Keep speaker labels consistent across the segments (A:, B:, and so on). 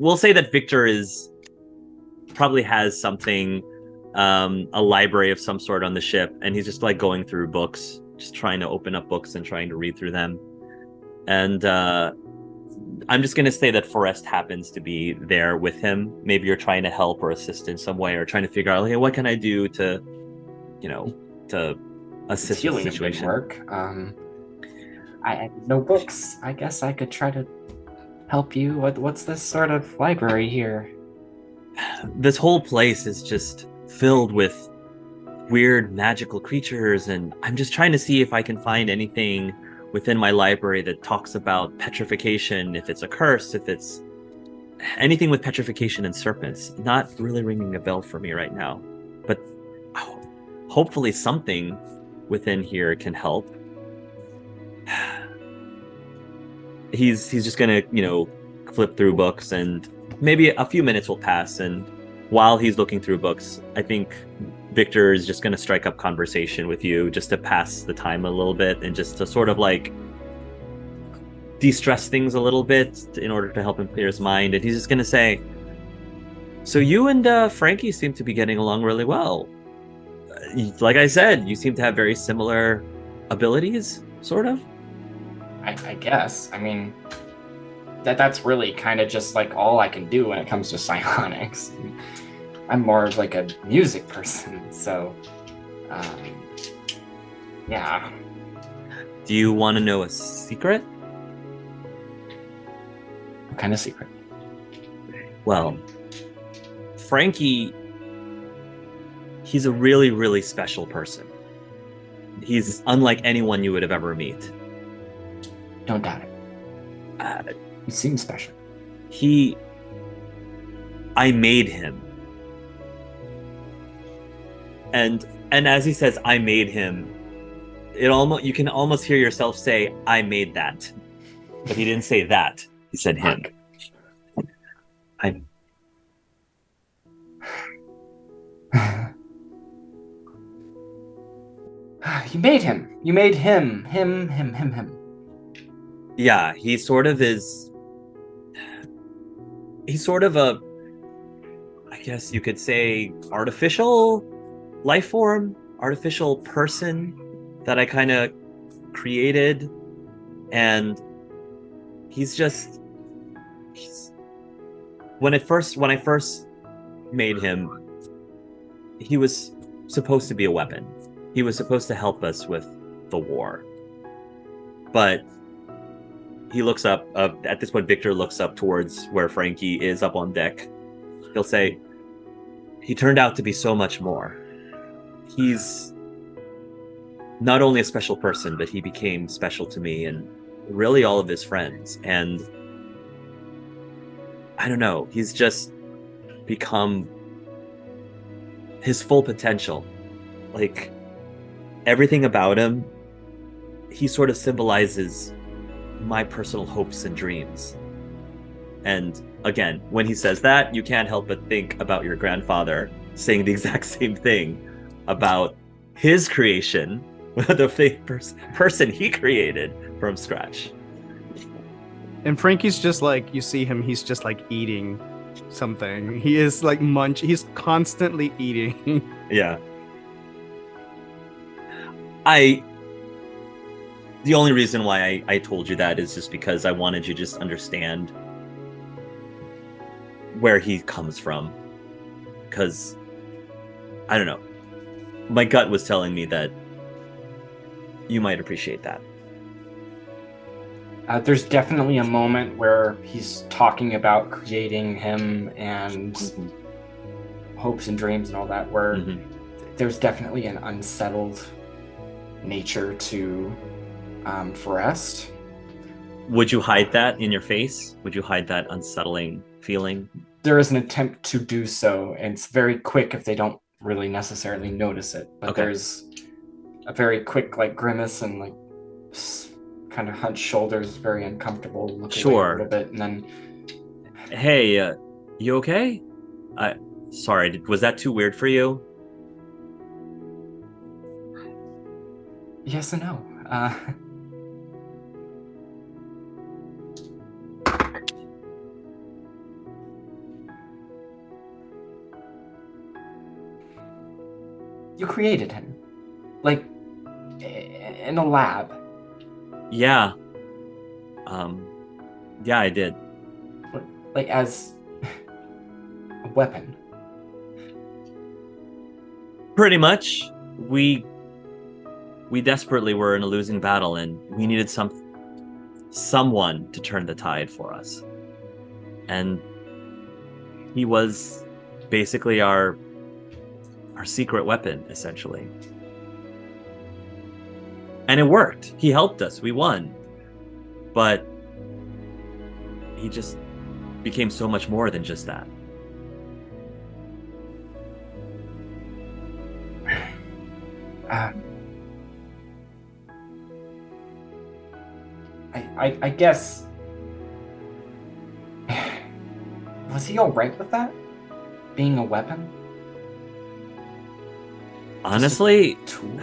A: we'll say that Victor is probably has something, a library of some sort on the ship, and he's just like going through books, just trying to open up books and trying to read through them. And I'm just gonna say that Forrest happens to be there with him. Maybe you're trying to help or assist in some way, or trying to figure out, hey, what can I do to, to
B: It's
A: assist with the
B: healing a good
A: situation.
B: work. I have no books. I guess I could try to help you. What's this sort of library here?
A: This whole place is just filled with weird magical creatures, and I'm just trying to see if I can find anything within my library that talks about petrification, if it's a curse, if it's anything with petrification and serpents. Not really ringing a bell for me right now, but hopefully something within here can help. He's just gonna, flip through books, and maybe a few minutes will pass, and while he's looking through books, I think Victor is just gonna strike up conversation with you just to pass the time a little bit and just to sort of like de-stress things a little bit in order to help him clear his mind. And he's just gonna say, so you and Frankie seem to be getting along really well. Like I said, you seem to have very similar abilities, sort of.
B: I guess. I mean, that's really kind of just like all I can do when it comes to psionics. I'm more of like a music person, so um, yeah.
A: Do you want to know a secret?
B: What kind of secret?
A: Well, Frankie, he's a really, really special person. He's unlike anyone you would have ever meet.
B: Don't doubt it.
A: Uh,
B: You seem special.
A: he, I made him, and as he says, I made him. You can almost hear yourself say, I made that, but he didn't say that. He said him.
B: Fuck.
A: I.
B: You made him. You made him. Him.
A: Yeah, he sort of is. He's sort of a, I guess you could say, artificial life form, artificial person that I kind of created. And he's just, he's, when I first made him, he was supposed to be a weapon. He was supposed to help us with the war. But he looks up, at this point, Victor looks up towards where Frankie is up on deck. He'll say, he turned out to be so much more. He's not only a special person, but he became special to me and really all of his friends. And I don't know, he's just become his full potential. Like everything about him, he sort of symbolizes my personal hopes and dreams. And again, when he says that, you can't help but think about your grandfather saying the exact same thing about his creation, the person he created from scratch.
C: And Frankie's just like, you see him, he's just like eating something. He is like he's constantly eating.
A: Yeah. I the only reason why I told you that is just because I wanted you to just understand where he comes from. Because I don't know. My gut was telling me that you might appreciate that.
B: There's definitely a moment where he's talking about creating him and hopes and dreams and all that, where there's definitely an unsettled nature to Forrest.
A: Would you hide that in your face? Would you hide that unsettling feeling?
B: There is an attempt to do so, and it's very quick if they don't really necessarily notice it. But
A: Okay.
B: there's a very quick like grimace and like kind of hunched shoulders, very uncomfortable, look away a little bit, and then,
A: hey, you okay? Sorry, was that too weird for you?
B: yes and no. You created him. Like, in a lab.
A: Yeah. Yeah, I did.
B: Like, as a weapon.
A: Pretty much. We desperately were in a losing battle, and we needed someone to turn the tide for us. And he was basically our secret weapon, essentially. And it worked. He helped us. We won. But he just became so much more than just that.
B: I guess... Was he alright with that? Being a weapon?
A: Honestly,
B: Tool?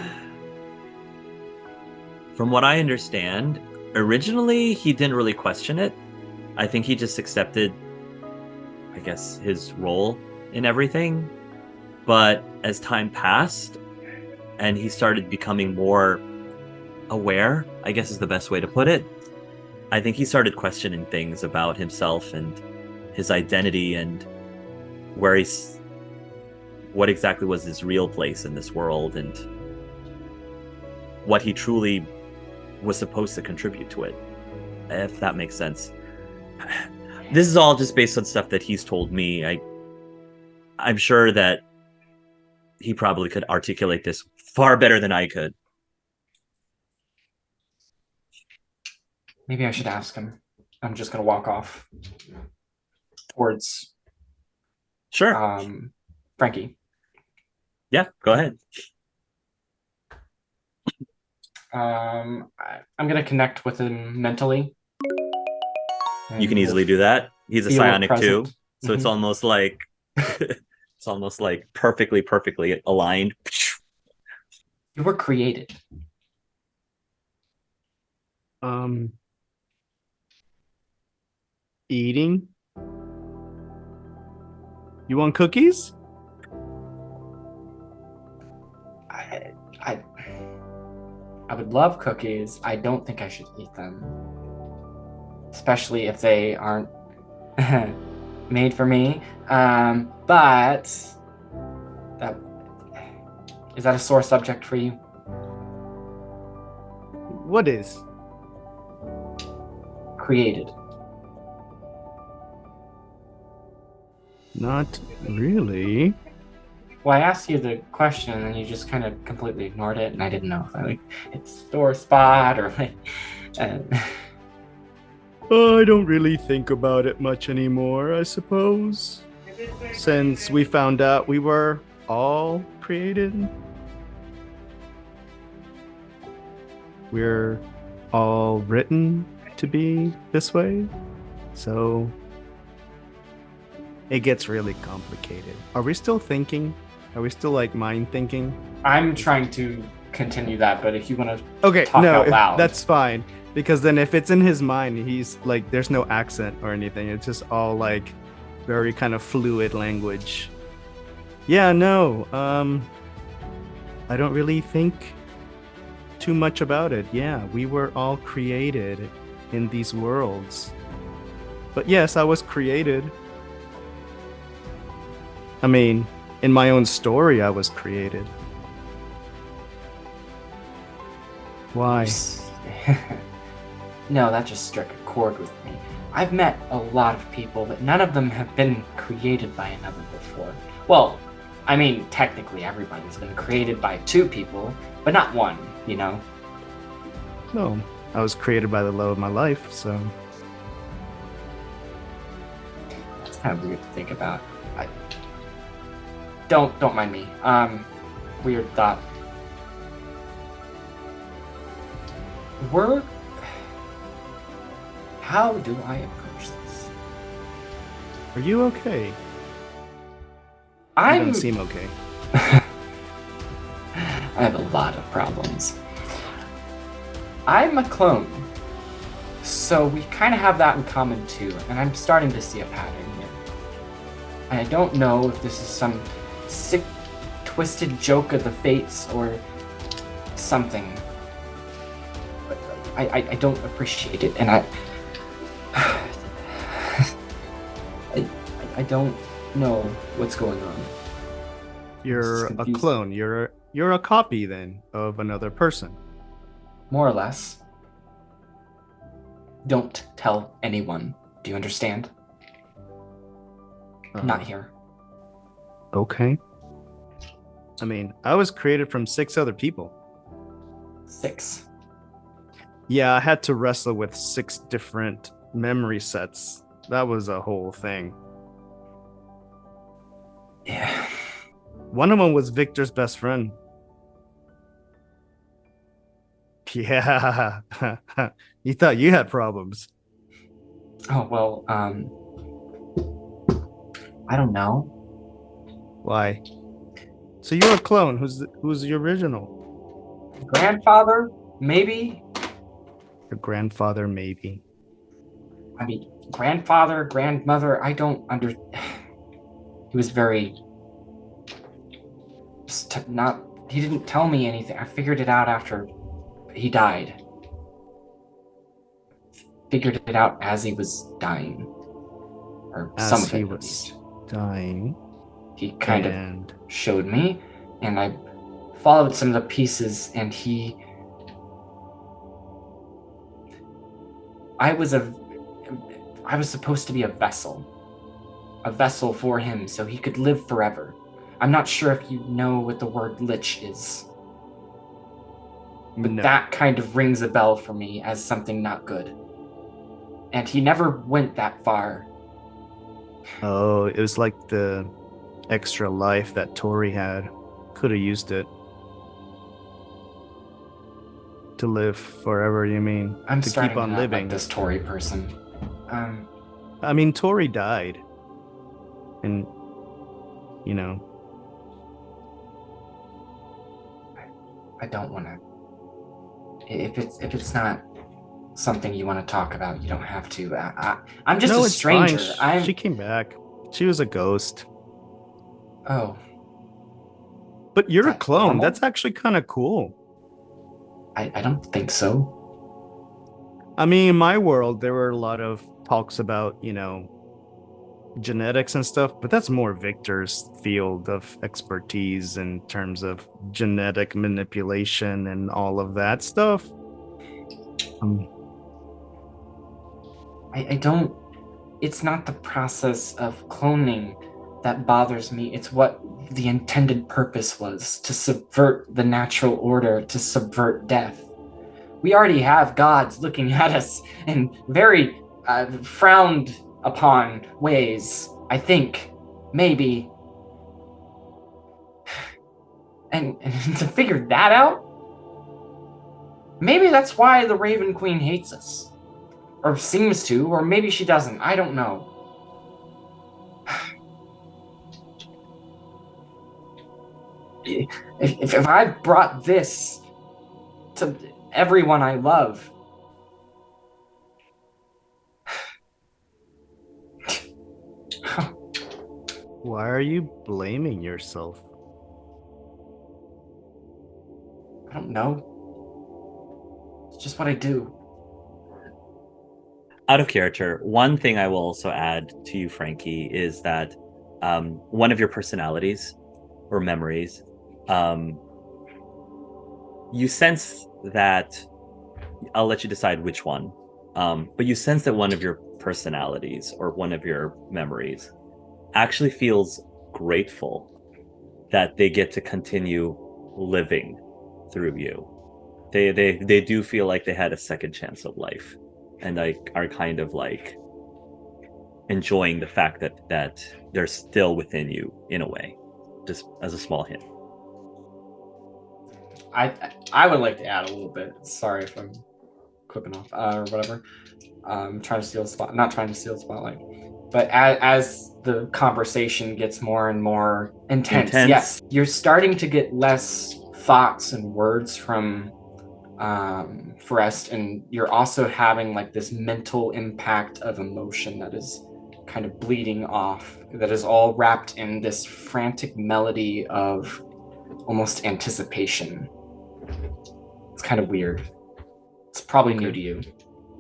A: from what I understand, originally he didn't really question it. I think he just accepted, I guess, his role in everything. But as time passed and he started becoming more aware, I guess is the best way to put it, I think he started questioning things about himself and his identity and what exactly was his real place in this world and what he truly was supposed to contribute to it, if that makes sense. This is all just based on stuff that he's told me. I'm sure that he probably could articulate this far better than I could.
B: Maybe I should ask him. I'm just gonna walk off towards
A: Sure.
B: Frankie.
A: Yeah, go ahead.
B: I'm gonna connect with him mentally.
A: You can easily do that. He's a
B: feel
A: psionic too,
B: present.
A: so it's almost like perfectly aligned.
B: You were created.
C: Eating? You want cookies?
B: I would love cookies. I don't think I should eat them. Especially if they aren't made for me. But is that a sore subject for you?
C: What is?
B: Created.
C: Not really.
B: Well, I asked you the question and you just kind of completely ignored it, and I didn't know if it's sore spot or like.
C: I don't really think about it much anymore, I suppose. Since we found out we were all created. We're all written to be this way. So it gets really complicated. Are we still thinking? Are we still like mind thinking?
B: I'm trying to continue that, but if you want to
C: talk
B: out loud,
C: that's fine. Because then if it's in his mind, he's like, there's no accent or anything. It's just all like very kind of fluid language. Yeah, no. I don't really think too much about it. Yeah, we were all created in these worlds. But yes, I was created. I mean, in my own story, I was created. Why?
B: No, that just struck a chord with me. I've met a lot of people, but none of them have been created by another before. Well, I mean, technically everybody's been created by two people, but not one, you know?
C: No, I was created by the love of my life, so...
B: That's kind of weird to think about. Don't mind me. Weird thought. How do I approach this?
C: Are you okay? You don't seem okay.
B: I have a lot of problems. I'm a clone, so we kind of have that in common too, and I'm starting to see a pattern here. And I don't know if this is some sick twisted joke of the fates or something. But I don't appreciate it, and I don't know what's going on.
C: You're a clone. You're a copy then of another person.
B: More or less. Don't tell anyone. Do you understand? Not here.
C: Okay. I mean, I was created from 6 other people.
B: 6.
C: Yeah, I had to wrestle with 6 different memory sets. That was a whole thing.
B: Yeah.
C: One of them was Victor's best friend. Yeah. You thought you had problems.
B: Oh, well, I don't know.
C: Why? So you're a clone. Who's the original?
B: Grandfather? Maybe?
C: Your grandfather, maybe.
B: I mean, grandfather, grandmother, I don't He was very... He didn't tell me anything. I figured it out after he died. Figured it out as he was dying. Or some of it, at least.
C: Dying.
B: He kind of showed me, and I followed some of the pieces, and I was supposed to be a vessel for him so he could live forever. I'm not sure if you know what the word lich is, but that kind of rings a bell for me as something not good. And he never went that far.
C: Oh, it was like the extra life that Tori had. Could have used it to live forever. You mean
B: I'm
C: to
B: starting
C: keep on
B: to not
C: living?
B: like this Tori person.
C: I mean, Tori died, and you know.
B: I don't want to. If it's not something you want to talk about, you don't have to. I'm just a stranger.
C: Fine. She came back. She was a ghost.
B: Oh.
C: But you're a clone. Normal? That's actually kind of cool.
B: I don't think so.
C: I mean, in my world, there were a lot of talks about, genetics and stuff, but that's more Victor's field of expertise in terms of genetic manipulation and all of that stuff.
B: I don't... It's not the process of cloning that bothers me. It's what the intended purpose was, to subvert the natural order, to subvert death. We already have gods looking at us in very frowned upon ways, I think. Maybe. And to figure that out, maybe that's why the Raven Queen hates us. Or seems to, or maybe she doesn't. I don't know. If I brought this to everyone I love,
C: why are you blaming yourself?
B: I don't know. It's just what I do.
A: Out of character, one thing I will also add to you, Frankie, is that one of your personalities or memories, you sense that, I'll let you decide which one, but you sense that one of your personalities or one of your memories actually feels grateful that they get to continue living through you. They do feel like they had a second chance of life, and like are kind of like enjoying the fact that they're still within you in a way, just as a small hint.
B: I would like to add a little bit. Sorry if I'm clipping off or whatever. Trying to steal the spot. Not trying to steal the spotlight. But as the conversation gets more and more intense, yes, you're starting to get less thoughts and words from Forrest, and you're also having like this mental impact of emotion that is kind of bleeding off, that is all wrapped in this frantic melody of almost anticipation. It's kind of weird. It's probably new
A: Okay.
B: to you.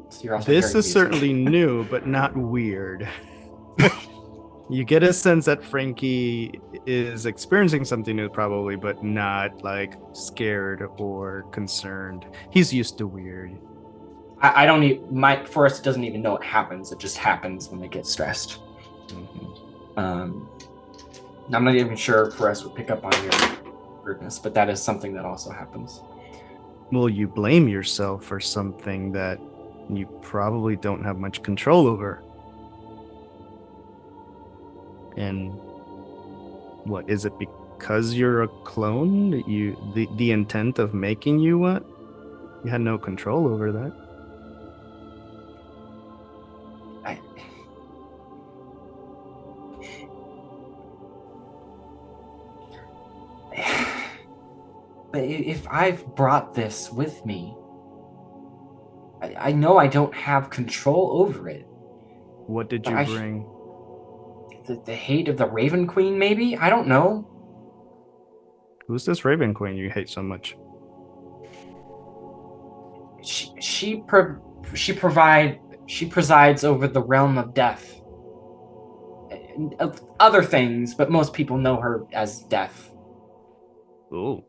B: So you're also
C: This
B: very
C: is certainly new, but not weird. You get a sense that Frankie is experiencing something new, probably, but not like scared or concerned. He's used to weird.
B: I don't need my Forrest doesn't even know it happens. It just happens when they get stressed. I'm not even sure Forrest would pick up on your weirdness, but that is something that also happens.
C: Will you blame yourself for something that you probably don't have much control over? And what is it, because you're a clone that the intent of making you what? You had no control over that.
B: But if I've brought this with me, I know I don't have control over it.
C: What did
B: But
C: you bring?
B: The hate of the Raven Queen, maybe? I don't know.
C: Who's this Raven Queen you hate so much?
B: She presides over the realm of death. Of other things, but most people know her as Death.
C: Oh.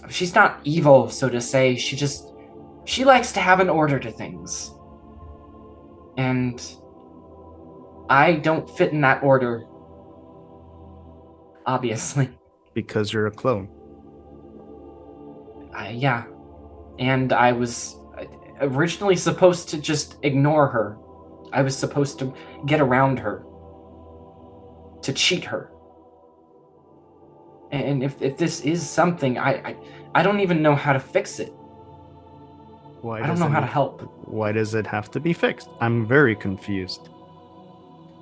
B: She's not evil, so to say. She likes to have an order to things. And I don't fit in that order. Obviously.
C: Because you're a clone.
B: Yeah. And I was originally supposed to just ignore her. I was supposed to get around her. To cheat her. And if this is something, I don't even know how to fix it. I don't know how to help.
C: Why does it have to be fixed? I'm very confused.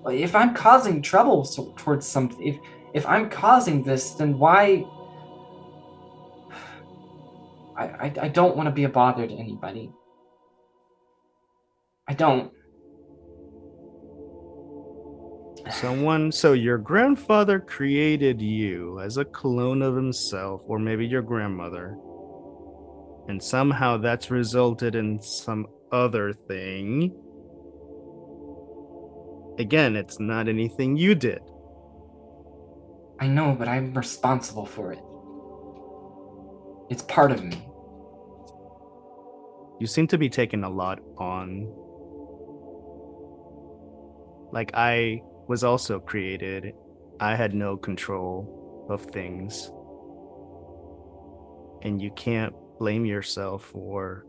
B: If I'm causing trouble towards something, if I'm causing this, then why? I don't want to be a bother to anybody. I don't.
C: So your grandfather created you as a clone of himself, or maybe your grandmother, and somehow that's resulted in some other thing. Again, it's not anything you did.
B: I know, but I'm responsible for it. It's part of me.
C: You seem to be taking a lot on. Like, I was also created. I had no control of things. And you can't blame yourself for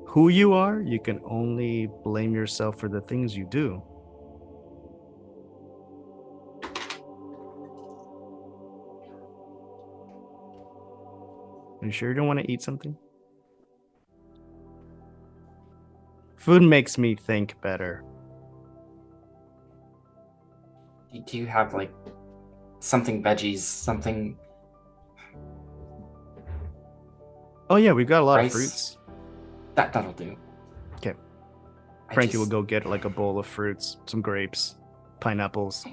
C: who you are. You can only blame yourself for the things you do. You sure you don't want to eat something? Food makes me think better.
B: Do you have like something veggies, something?
C: Oh yeah, we've got a lot
B: rice?
C: of fruits.
B: That'll do.
C: Okay. Frankie will go get like a bowl of fruits, some grapes, pineapples.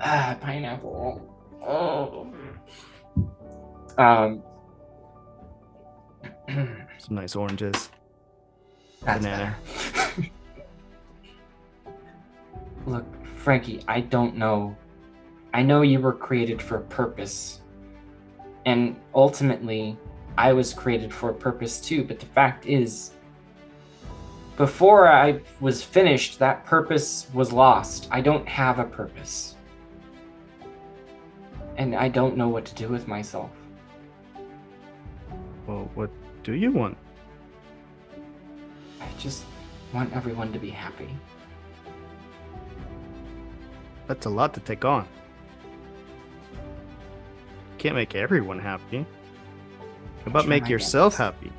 B: Pineapple. Oh.
C: Some nice oranges.
B: That's
C: Banana.
B: better. Look, Frankie, I don't know. I know you were created for a purpose. And ultimately, I was created for a purpose too, but the fact is, before I was finished, that purpose was lost. I don't have a purpose. And I don't know what to do with myself.
C: Well, what do you want?
B: I just want everyone to be happy.
C: That's a lot to take on. Can't make everyone happy. How about make yourself happy?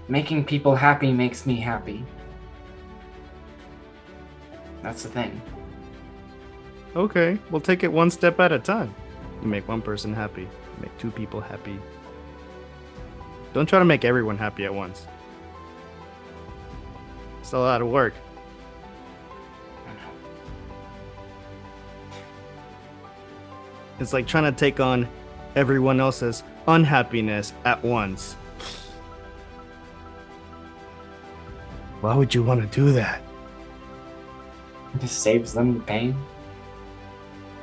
B: Making people happy makes me happy. That's the thing.
C: Okay, we'll take it one step at a time. You make one person happy, make two people happy. Don't try to make everyone happy at once. It's a lot of work.
B: I know.
C: It's like trying to take on everyone else's unhappiness at once. Why would you want to do that?
B: It just saves them the pain.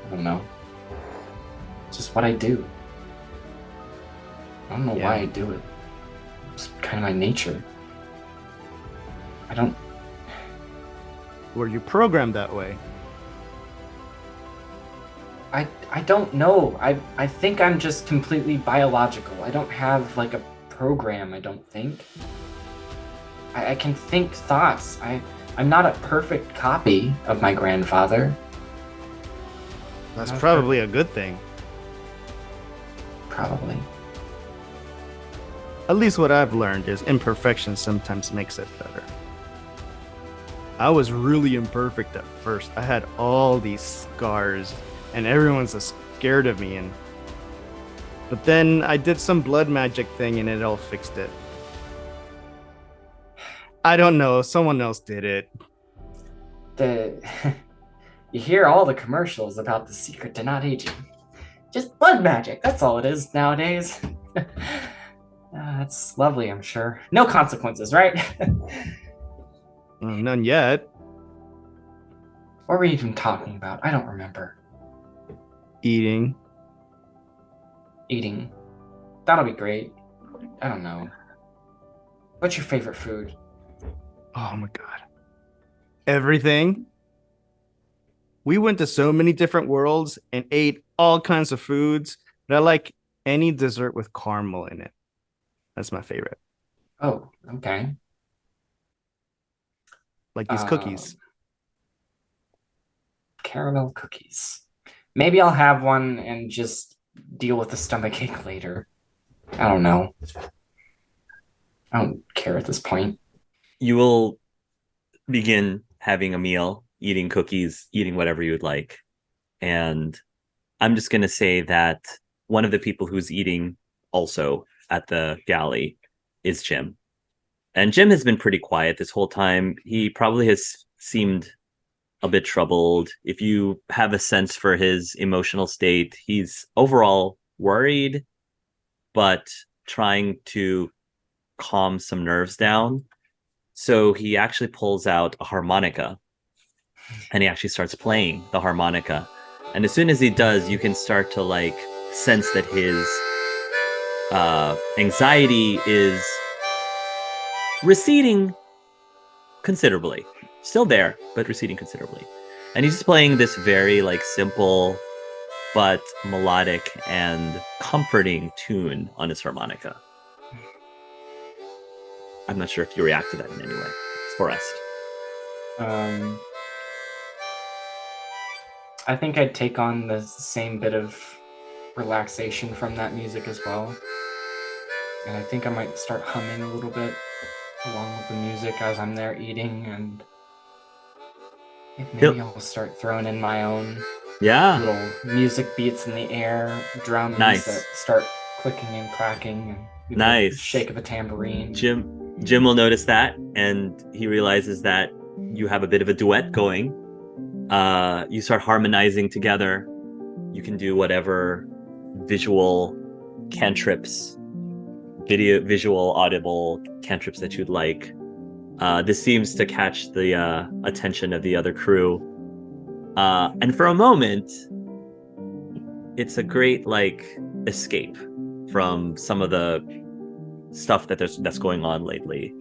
B: I don't know. It's just what I do. I don't know why I do it. It's kind of my nature. I don't...
C: Were you programmed that way?
B: I don't know. I think I'm just completely biological. I don't have like a program, I don't think. I can think thoughts. I'm not a perfect copy of my grandfather.
C: That's probably a good thing.
B: Probably.
C: At least what I've learned is imperfection sometimes makes it better. I was really imperfect at first. I had all these scars and everyone's so scared of me, but then I did some blood magic thing and it all fixed it. I don't know, someone else did it.
B: You hear all the commercials about the secret to not aging. Just blood magic, that's all it is nowadays. That's lovely, I'm sure. No consequences, right?
C: None yet.
B: What were we even talking about? I don't remember.
C: Eating.
B: That'll be great. I don't know. What's your favorite food?
C: Oh my god. Everything. We went to so many different worlds and ate all kinds of foods, but I like any dessert with caramel in it. That's my favorite.
B: Oh, okay.
C: Like these cookies.
B: Caramel cookies. Maybe I'll have one and just deal with the stomachache later. I don't know. I don't care at this point.
A: You will begin having a meal, eating cookies, eating whatever you would like. And I'm just going to say that one of the people who's eating also at the galley is Jim. And Jim has been pretty quiet this whole time. He probably has seemed a bit troubled. If you have a sense for his emotional state, he's overall worried, but trying to calm some nerves down. So he actually pulls out a harmonica and he actually starts playing the harmonica. And as soon as he does, you can start to like sense that his anxiety is receding considerably. Still there, but receding considerably. And he's just playing this very like simple but melodic and comforting tune on his harmonica. I'm not sure if you react to that in any way. Forrest.
B: I think I'd take on the same bit of relaxation from that music as well. And I think I might start humming a little bit along with the music as I'm there eating, and maybe I'll start throwing in my own little music beats in the air, drums that start clicking and clacking, and a shake of a tambourine.
A: Jim will notice that, and he realizes that you have a bit of a duet going. You start harmonizing together. You can do whatever visual cantrips, visual audible cantrips that you'd like. This seems to catch the attention of the other crew. And for a moment, it's a great like escape from some of the stuff that's going on lately.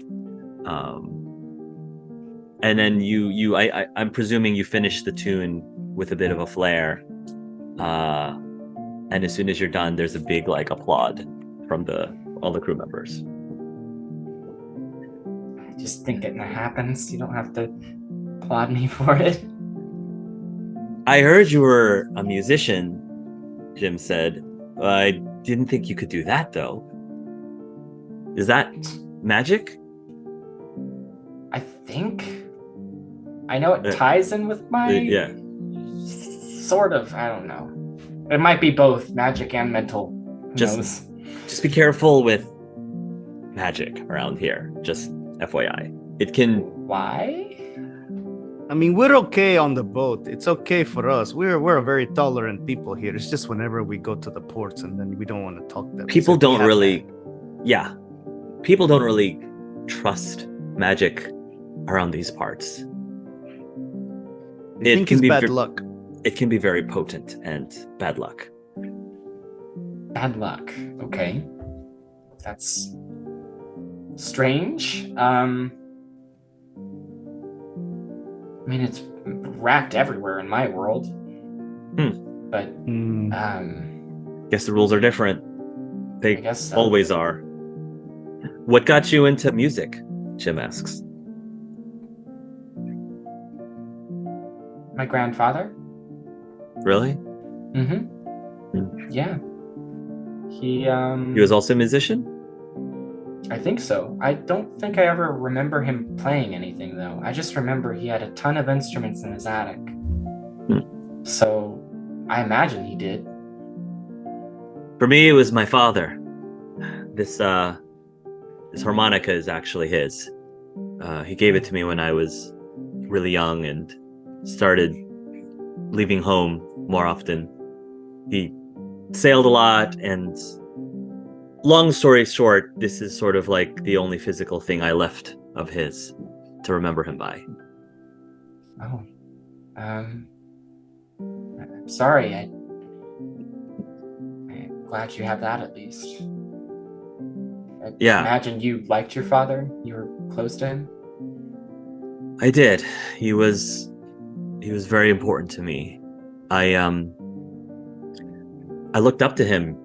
A: And then I'm presuming you finish the tune with a bit of a flair. And as soon as you're done, there's a big like applaud from all the crew members.
B: I just think it happens. You don't have to applaud me for it.
A: I heard you were a musician, Jim said. I didn't think you could do that though. Is that magic?
B: I think. I know it ties in with my...
A: Yeah.
B: Sort of. I don't know. It might be both magic and mental. Who knows?
A: Just be careful with magic around here. Just FYI. It can...
B: Why?
C: I mean, we're okay on the boat. It's okay for us. We're a very tolerant people here. It's just whenever we go to the ports and then we don't want to talk to them.
A: People
C: So we
A: don't
C: have
A: really,
C: that.
A: yeah, people don't really trust magic around these parts.
C: They think it's bad luck.
A: It can be very potent and bad luck.
B: Bad luck. Okay. That's strange. I mean, it's racked everywhere in my world. But
A: guess the rules are different. They
B: I guess so.
A: always are. What got you into music? Jim asks.
B: My grandfather.
A: Really?
B: Yeah. He
A: was also a musician?
B: I think so. I don't think I ever remember him playing anything, though. I just remember he had a ton of instruments in his attic. So I imagine he did.
A: For me, it was my father. This harmonica is actually his. He gave it to me when I was really young and started leaving home more often. He sailed a lot, and long story short, this is sort of like the only physical thing I left of his to remember him by.
B: Oh. I'm sorry. I'm glad you have that at least. I imagine you liked your father? You were close to him?
A: I did. He was very important to me. I looked up to him,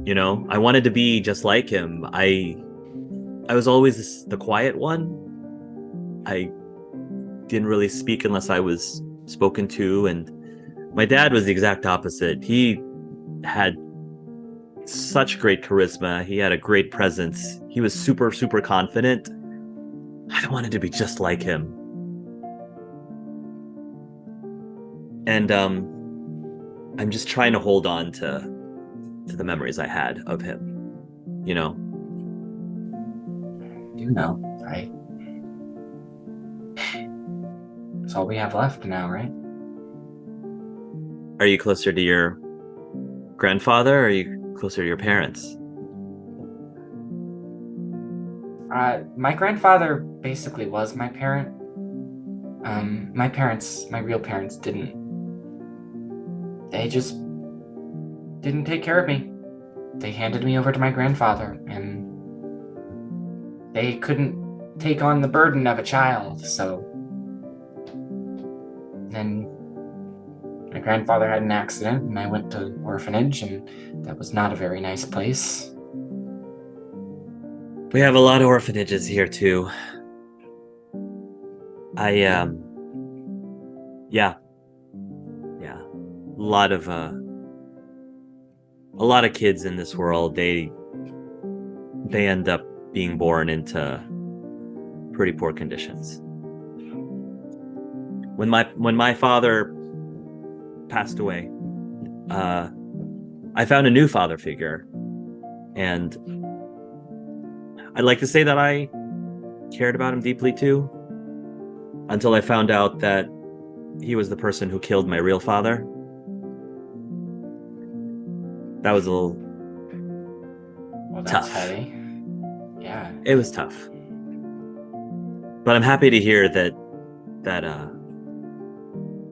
A: you know. I wanted to be just like him. I was always the quiet one. I didn't really speak unless I was spoken to, and my dad was the exact opposite. He had such great charisma. He had a great presence. He was super, super confident. I wanted to be just like him. And I'm just trying to hold on to the memories I had of him, you know.
B: You know, that's all we have left now, right?
A: Are you closer to your grandfather, or are you closer to your parents?
B: My grandfather basically was my parent. My real parents they just didn't take care of me. They handed me over to my grandfather, and they couldn't take on the burden of a child, so then my grandfather had an accident, and I went to an orphanage, and that was not a very nice place.
A: We have a lot of orphanages here too. Yeah. A lot of kids in this world, they end up being born into pretty poor conditions. When my father passed away, I found a new father figure, and I'd like to say that I cared about him deeply too, until I found out that he was the person who killed my real father. That was a little
B: that's
A: tough.
B: Heavy. Yeah.
A: It was tough. But I'm happy to hear that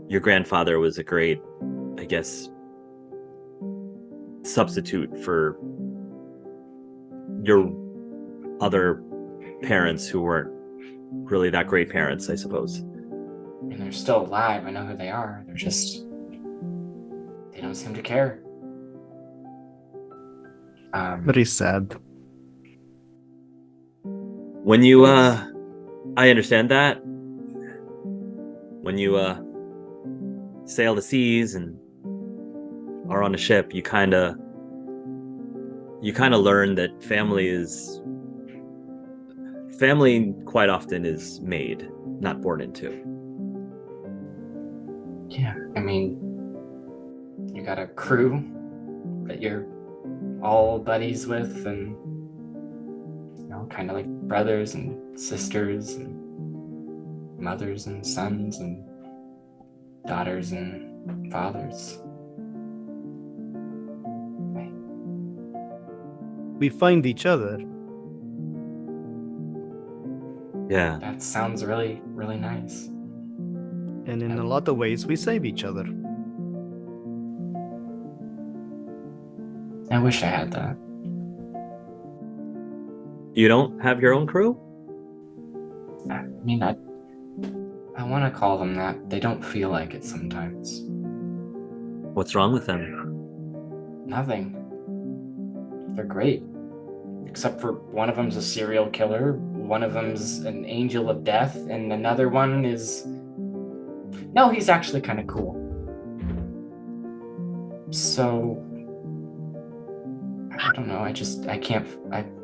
A: your grandfather was a great, I guess, substitute for your other parents who weren't really that great parents, I suppose.
B: And they're still alive. I know who they are. They don't seem to care.
C: Very sad.
A: When you I understand that. When you sail the seas and are on a ship, you kind of learn that family quite often is made, not born into.
B: Yeah, I mean, you got a crew that you're all buddies with, and kind of like brothers and sisters and mothers and sons, and daughters and fathers.
C: We find each other.
A: Yeah.
B: That sounds really, really nice.
C: And in a lot of ways, we save each other.
B: I wish I had that.
A: You don't have your own crew?
B: I mean, I want to call them that. They don't feel like it sometimes.
A: What's wrong with them?
B: Nothing. They're great. Except for one of them's a serial killer, one of them's an angel of death, and another one is... No, he's actually kind of cool. So... I don't know, I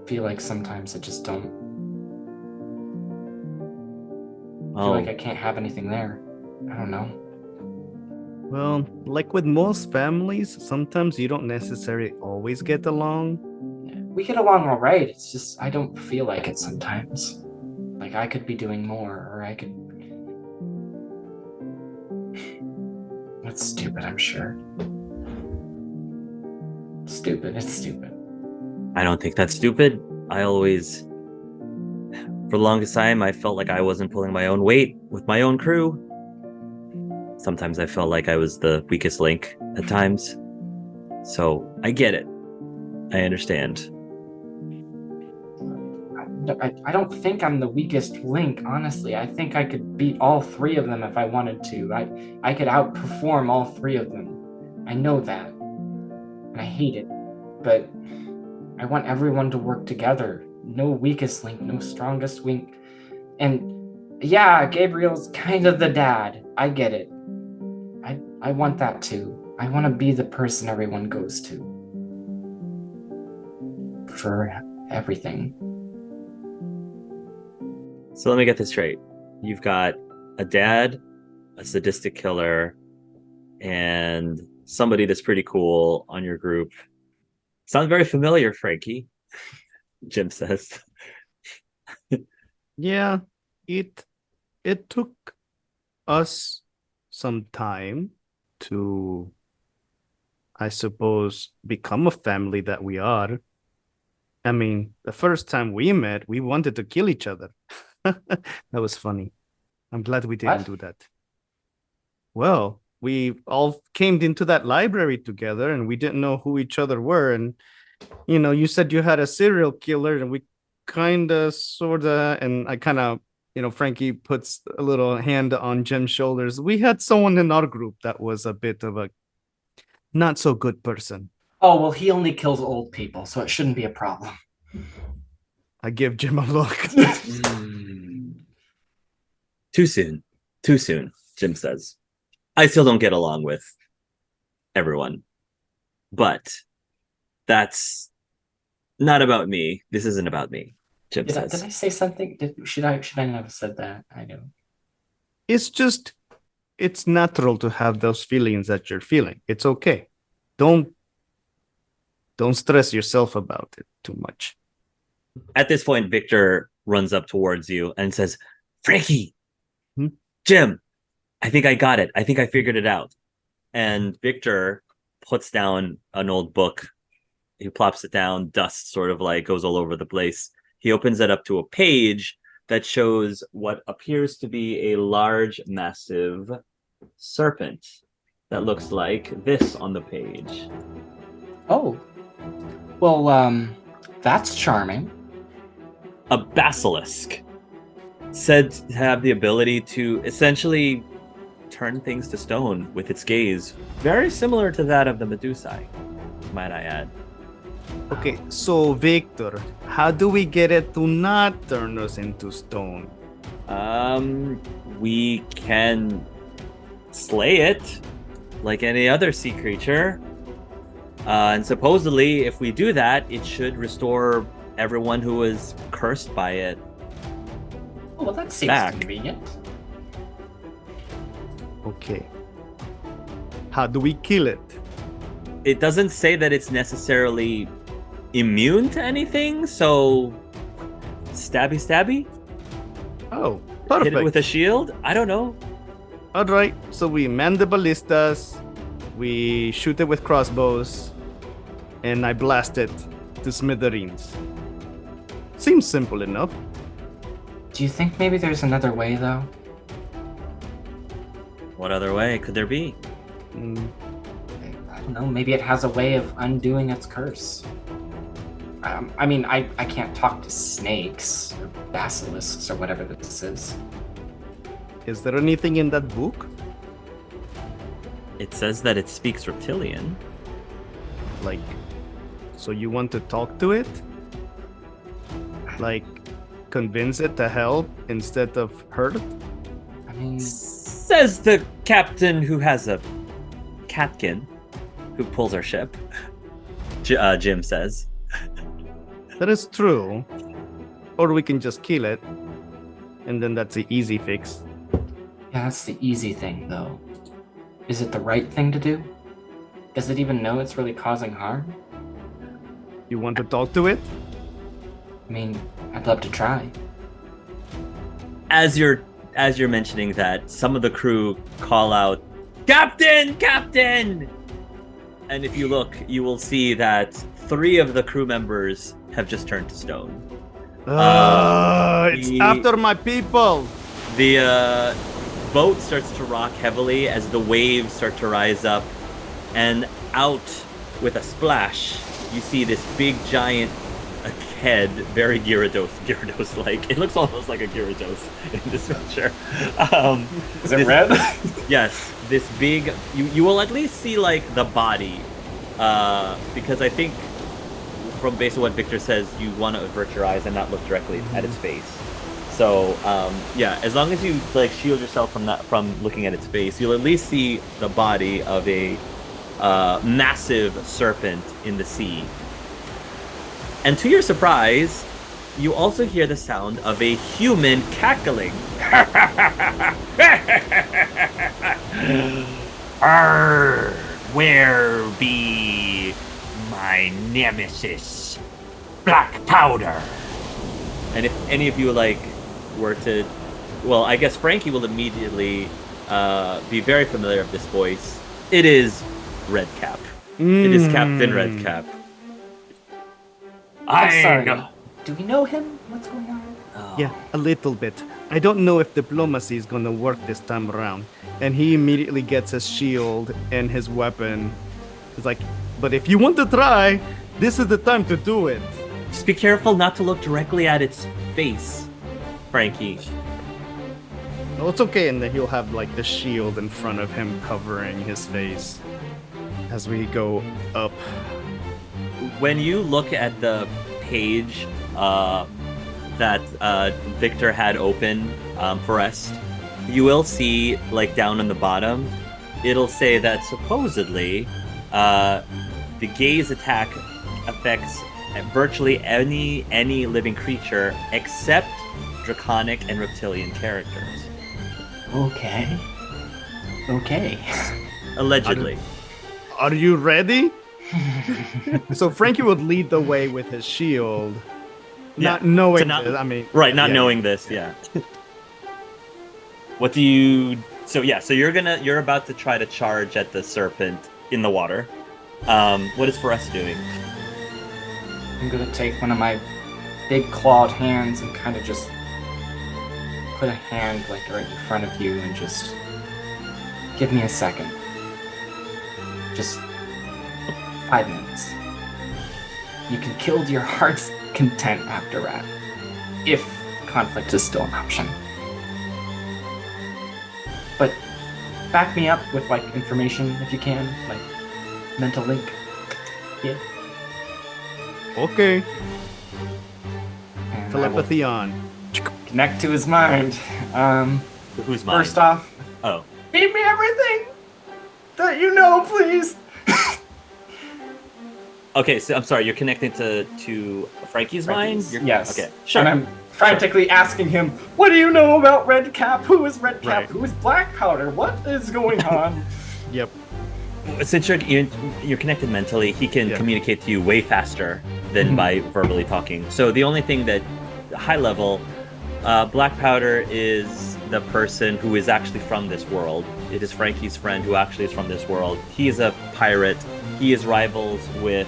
B: feel like sometimes I just don't... I feel like I can't have anything there. I don't know.
C: Well, like with most families, sometimes you don't necessarily always get along.
B: We get along all right. It's just I don't feel like it sometimes. Like I could be doing more, or I could... That's stupid, I'm sure. It's stupid.
A: I don't think that's stupid. For the longest time, I felt like I wasn't pulling my own weight with my own crew. Sometimes I felt like I was the weakest link at times. So I get it. I understand.
B: I don't think I'm the weakest link, honestly. I think I could beat all three of them if I wanted to. I could outperform all three of them. I know that. And I hate it. But I want everyone to work together. No weakest link, no strongest link. And yeah, Gabriel's kind of the dad. I get it. I want that too. I want to be the person everyone goes to. For everything.
A: So let me get this straight. You've got a dad, a sadistic killer, and somebody that's pretty cool on your group. Sounds very familiar, Frankie. Jim says.
C: Yeah, it took us some time to, I suppose, become a family that we are. I mean, the first time we met, we wanted to kill each other. That was funny. I'm glad we didn't do that. Well, we all came into that library together and we didn't know who each other were. And, you said you had a serial killer and we kind of, sort of, and I kind of, Frankie puts a little hand on Jim's shoulders. We had someone in our group that was a bit of a not so good person.
B: Oh, well, he only kills old people, so it shouldn't be a problem.
C: I give Jim a look.
A: Too soon, Jim says. I still don't get along with everyone. But that's not about me. This isn't about me, Jim says.
B: Did I say something? Should I not have said that? I know.
C: It's natural to have those feelings that you're feeling. It's okay. Don't stress yourself about it too much.
A: At this point, Victor runs up towards you and says, Frankie, Jim, I think I got it. I think I figured it out. And Victor puts down an old book. He plops it down. Dust sort of like goes all over the place. He opens it up to a page that shows what appears to be a large, massive serpent that looks like this on the page.
B: Oh. Well, that's charming.
A: A basilisk, said to have the ability to essentially turn things to stone with its gaze, very similar to that of the Medusae, might I add.
C: Okay, so Victor, how do we get it to not turn us into stone?
A: We can slay it like any other sea creature. And supposedly, if we do that, it should restore everyone who was cursed by it.
B: Oh, well, that seems convenient.
C: Okay. How do we kill it?
A: It doesn't say that it's necessarily immune to anything, so stabby.
C: Oh, perfect.
A: Hit it with a shield? I don't know.
C: All right, so we man the ballistas, we shoot it with crossbows, and I blast it to smithereens. Seems simple enough.
B: Do you think maybe there's another way, though?
A: What other way could there be?
C: Mm,
B: I don't know. Maybe it has a way of undoing its curse. I mean, I can't talk to snakes or basilisks or whatever this is.
C: Is there anything in that book?
A: It says that it speaks reptilian.
C: Like, so you want to talk to it? Like, convince it to help instead of hurt?
B: I mean,
A: Says the captain who has a catkin who pulls our ship. Jim says.
C: That is true. Or we can just kill it, and then that's the easy fix.
B: yeah, that's the easy thing, though. Is it the right thing to do? Does it even know it's really causing harm?
C: You want to talk to it?
B: I mean, I'd love to try.
A: As you're mentioning that, some of the crew call out, "Captain! Captain!" And if you look, you will see that 3 of the crew members have just turned to stone.
C: It's
A: the-
C: after my people!
A: The boat starts to rock heavily as the waves start to rise up, and out with a splash, you see this big giant head, very Gyrados-like. It looks almost like a Gyrados in this picture.
B: Is it red?
A: Yes, this big. You will at least see like the body, because I think from based on what Victor says, you want to avert your eyes and not look directly at its face. So yeah, as long as you like shield yourself from looking at its face, you'll at least see the body of a massive serpent in the sea. And to your surprise, you also hear the sound of a human cackling. Arr, where be my nemesis, Black Powder? And if any of you like were to, well, I guess Frankie will immediately be very familiar with this voice. It is Redcap. It is Captain Redcap.
B: I'm sorry. Do we know him? What's going on?
C: Yeah, a little bit. I don't know if diplomacy is gonna work this time around. And he immediately gets his shield and his weapon. It's like, but if you want to try, this is the time to do it.
A: Just be careful not to look directly at its face, Frankie.
C: No, it's okay, and then he'll have like the shield in front of him covering his face as we go up.
A: When you look at the page that Victor had open for us, you will see, like down on the bottom, it'll say that supposedly the gaze attack affects virtually any living creature except draconic and reptilian characters.
B: Okay.
A: Allegedly.
C: Are you ready? So Frankie would lead the way with his shield, not knowing this. I mean,
A: right, not knowing this. Yeah. What do you? So you're about to try to charge at the serpent in the water. What is Forrest doing?
B: I'm gonna take one of my big clawed hands and kind of just put a hand like right in front of you and just give me a second. Just 5 minutes. You can kill to your heart's content after that, if conflict is still an option. But back me up with like information if you can, like mental link. Yeah.
C: Okay.
B: And
C: Telepathy on.
B: I will connect to his mind.
A: Who's mine?
B: First off,
A: Oh.
B: feed me everything that you know, please.
A: Okay, so I'm sorry, you're connecting to Frankie's mind?
B: Yes.
A: Okay, sure.
B: And I'm frantically asking him, what do you know about Redcap? Who is Redcap?
A: Right.
B: Who is Black Powder? What is going on?
C: Yep.
A: Since you're connected mentally, he can communicate to you way faster than by verbally talking. So the only thing that, high level, Black Powder is the person who is actually from this world. It is Frankie's friend who actually is from this world. He is a pirate. He is rivals with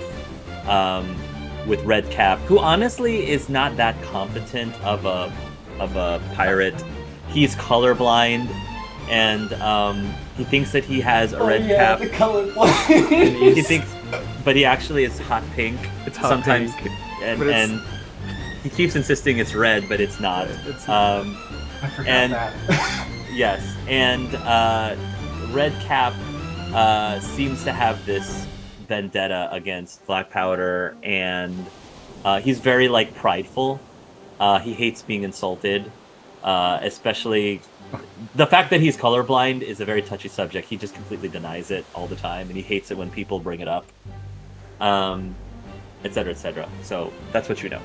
A: Red Cap, who honestly is not that competent of a pirate. He's colorblind, and he thinks that he has a red cap.
B: The colorblind.
A: He thinks, but he actually is hot pink.
C: It's hot
A: sometimes,
C: pink.
A: and he keeps insisting it's red, but it's not.
C: It's not.
B: I forgot
A: and-
B: that.
A: Yes, and Red Cap seems to have this vendetta against Black Powder, and he's very like prideful. He hates being insulted, especially the fact that he's colorblind is a very touchy subject. He just completely denies it all the time, and he hates it when people bring it up, etc., etc. So that's what you know.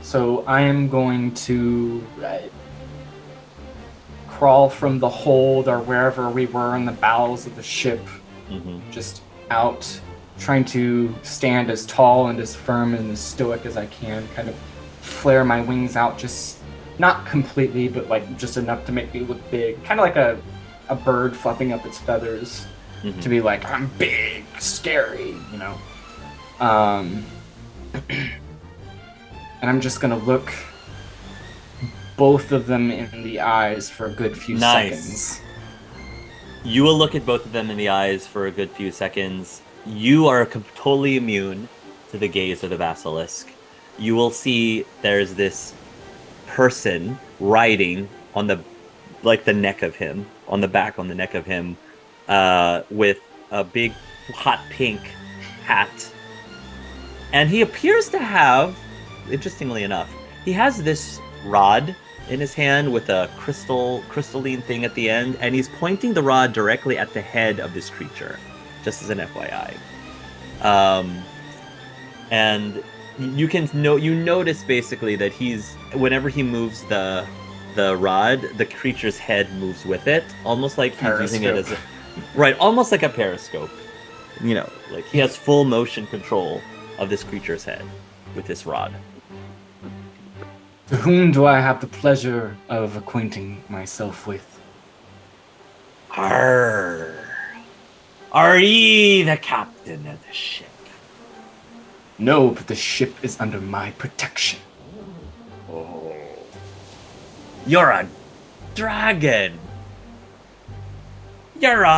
B: So I am going to crawl from the hold or wherever we were in the bowels of the ship, just out, trying to stand as tall and as firm and as stoic as I can, kind of flare my wings out, just not completely, but like just enough to make me look big, kind of like a bird fluffing up its feathers to be like, I'm big, scary, you know. And I'm just gonna look both of them in the eyes for a good few seconds.
A: You will look at both of them in the eyes for a good few seconds. You are totally immune to the gaze of the basilisk. You will see there's this person riding on the neck of him, on the back, on the neck of him, with a big hot pink hat. And he appears to have, interestingly enough, he has this rod in his hand with a crystalline thing at the end, and he's pointing the rod directly at the head of this creature, just as an FYI. And you notice basically that whenever he moves the rod, the creature's head moves with it, almost like he's using it as almost like a periscope. You know, like he has full motion control of this creature's head with this rod.
B: To whom do I have the pleasure of acquainting myself with?
A: Arr! Are ye the captain of the ship?
B: No, but the ship is under my protection.
A: Oh. You're a dragon! You're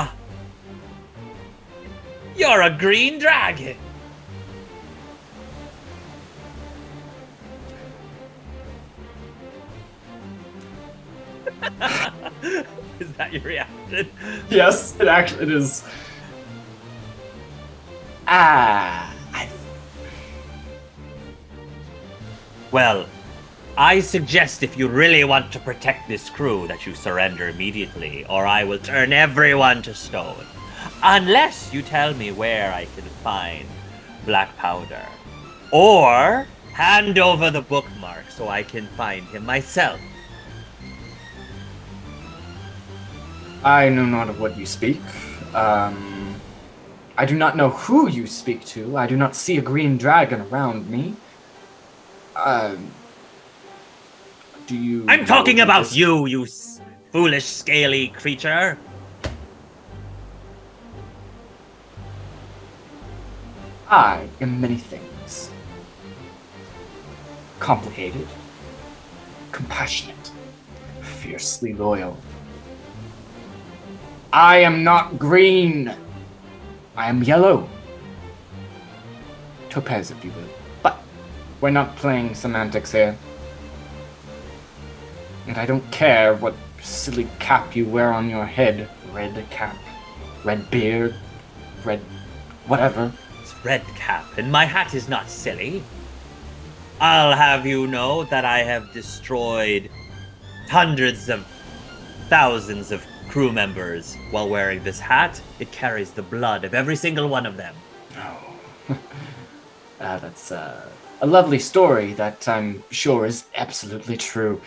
A: a green dragon! Is that your reaction?
B: Yes, it is.
A: Well, I suggest if you really want to protect this crew that you surrender immediately, or I will turn everyone to stone. Unless you tell me where I can find Black Powder. Or hand over the bookmark so I can find him myself.
B: I know not of what you speak. I do not know who you speak to. I do not see a green dragon around me. Do you...
A: I'm talking about you, you foolish, scaly creature.
B: I am many things. Complicated, compassionate, fiercely loyal. I am not green. I am yellow. Topaz, if you will. But we're not playing semantics here. And I don't care what silly cap you wear on your head. Red cap, red beard, red whatever.
A: It's Red Cap, and my hat is not silly. I'll have you know that I have destroyed hundreds of thousands of crew members while wearing this hat. It carries the blood of every single one of them.
B: Oh. That's a lovely story that I'm sure is absolutely true.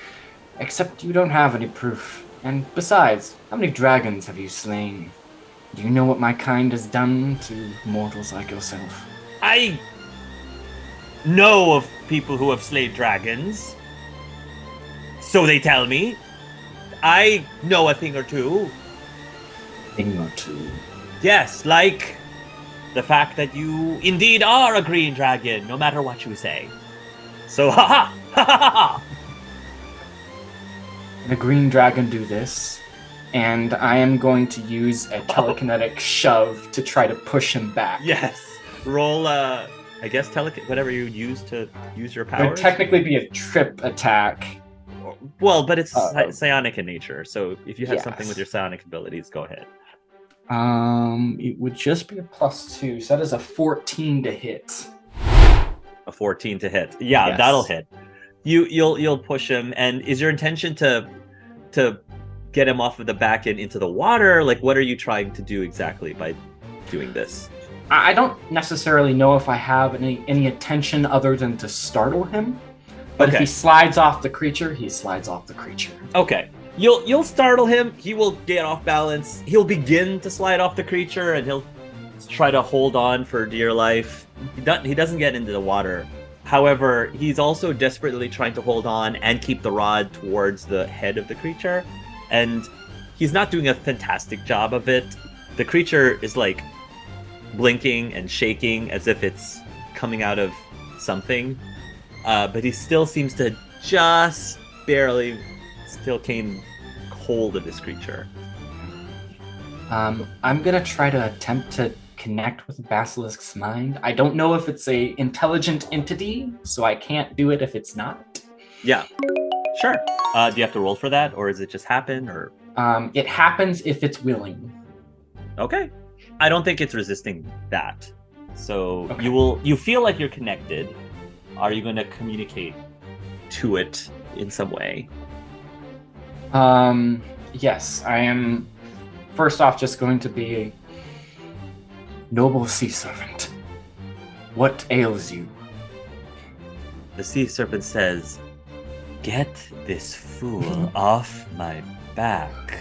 B: Except you don't have any proof. And besides, how many dragons have you slain? Do you know what my kind has done to mortals like yourself?
A: I know of people who have slayed dragons. So they tell me. I know a thing or two.
B: Thing or two.
A: Yes, like the fact that you indeed are a green dragon, no matter what you say. So, ha ha!
B: The green dragon do this, and I am going to use a telekinetic shove to try to push him back.
A: Yes. Roll, I guess, whatever you use to use your
B: It
A: powers.
B: would technically be a trip attack.
A: Well, but it's psionic in nature, so if you have
B: Yes.
A: something with your psionic abilities, go ahead.
B: It would just be a +2, so that is a 14 to hit.
A: A 14 to hit. Yeah,
B: Yes.
A: that'll hit. You'll push him, and is your intention to get him off of the back and into the water? Like, what are you trying to do exactly by doing this?
B: I don't necessarily know if I have any attention other than to startle him. But
A: Okay.
B: if he slides off the creature, he slides off the creature.
A: Okay. You'll startle him. He will get off balance. He'll begin to slide off the creature, and he'll try to hold on for dear life. He doesn't get into the water. However, he's also desperately trying to hold on and keep the rod towards the head of the creature, and he's not doing a fantastic job of it. The creature is like blinking and shaking as if it's coming out of something, but he still seems to just barely still gain hold of this creature.
B: I'm gonna try to attempt to connect with the basilisk's mind. I don't know if it's a intelligent entity, so I can't do it if it's not.
A: Yeah, sure. Do you have to roll for that, or does it just happen? Or
B: It happens if it's willing.
A: okay, I don't think it's resisting that. So
B: Okay.
A: you feel like you're connected. Are you going to communicate to it in some way?
B: Yes, I am. First off, just going to be noble sea servant. What ails you?
A: The sea serpent says, "Get this fool off my back.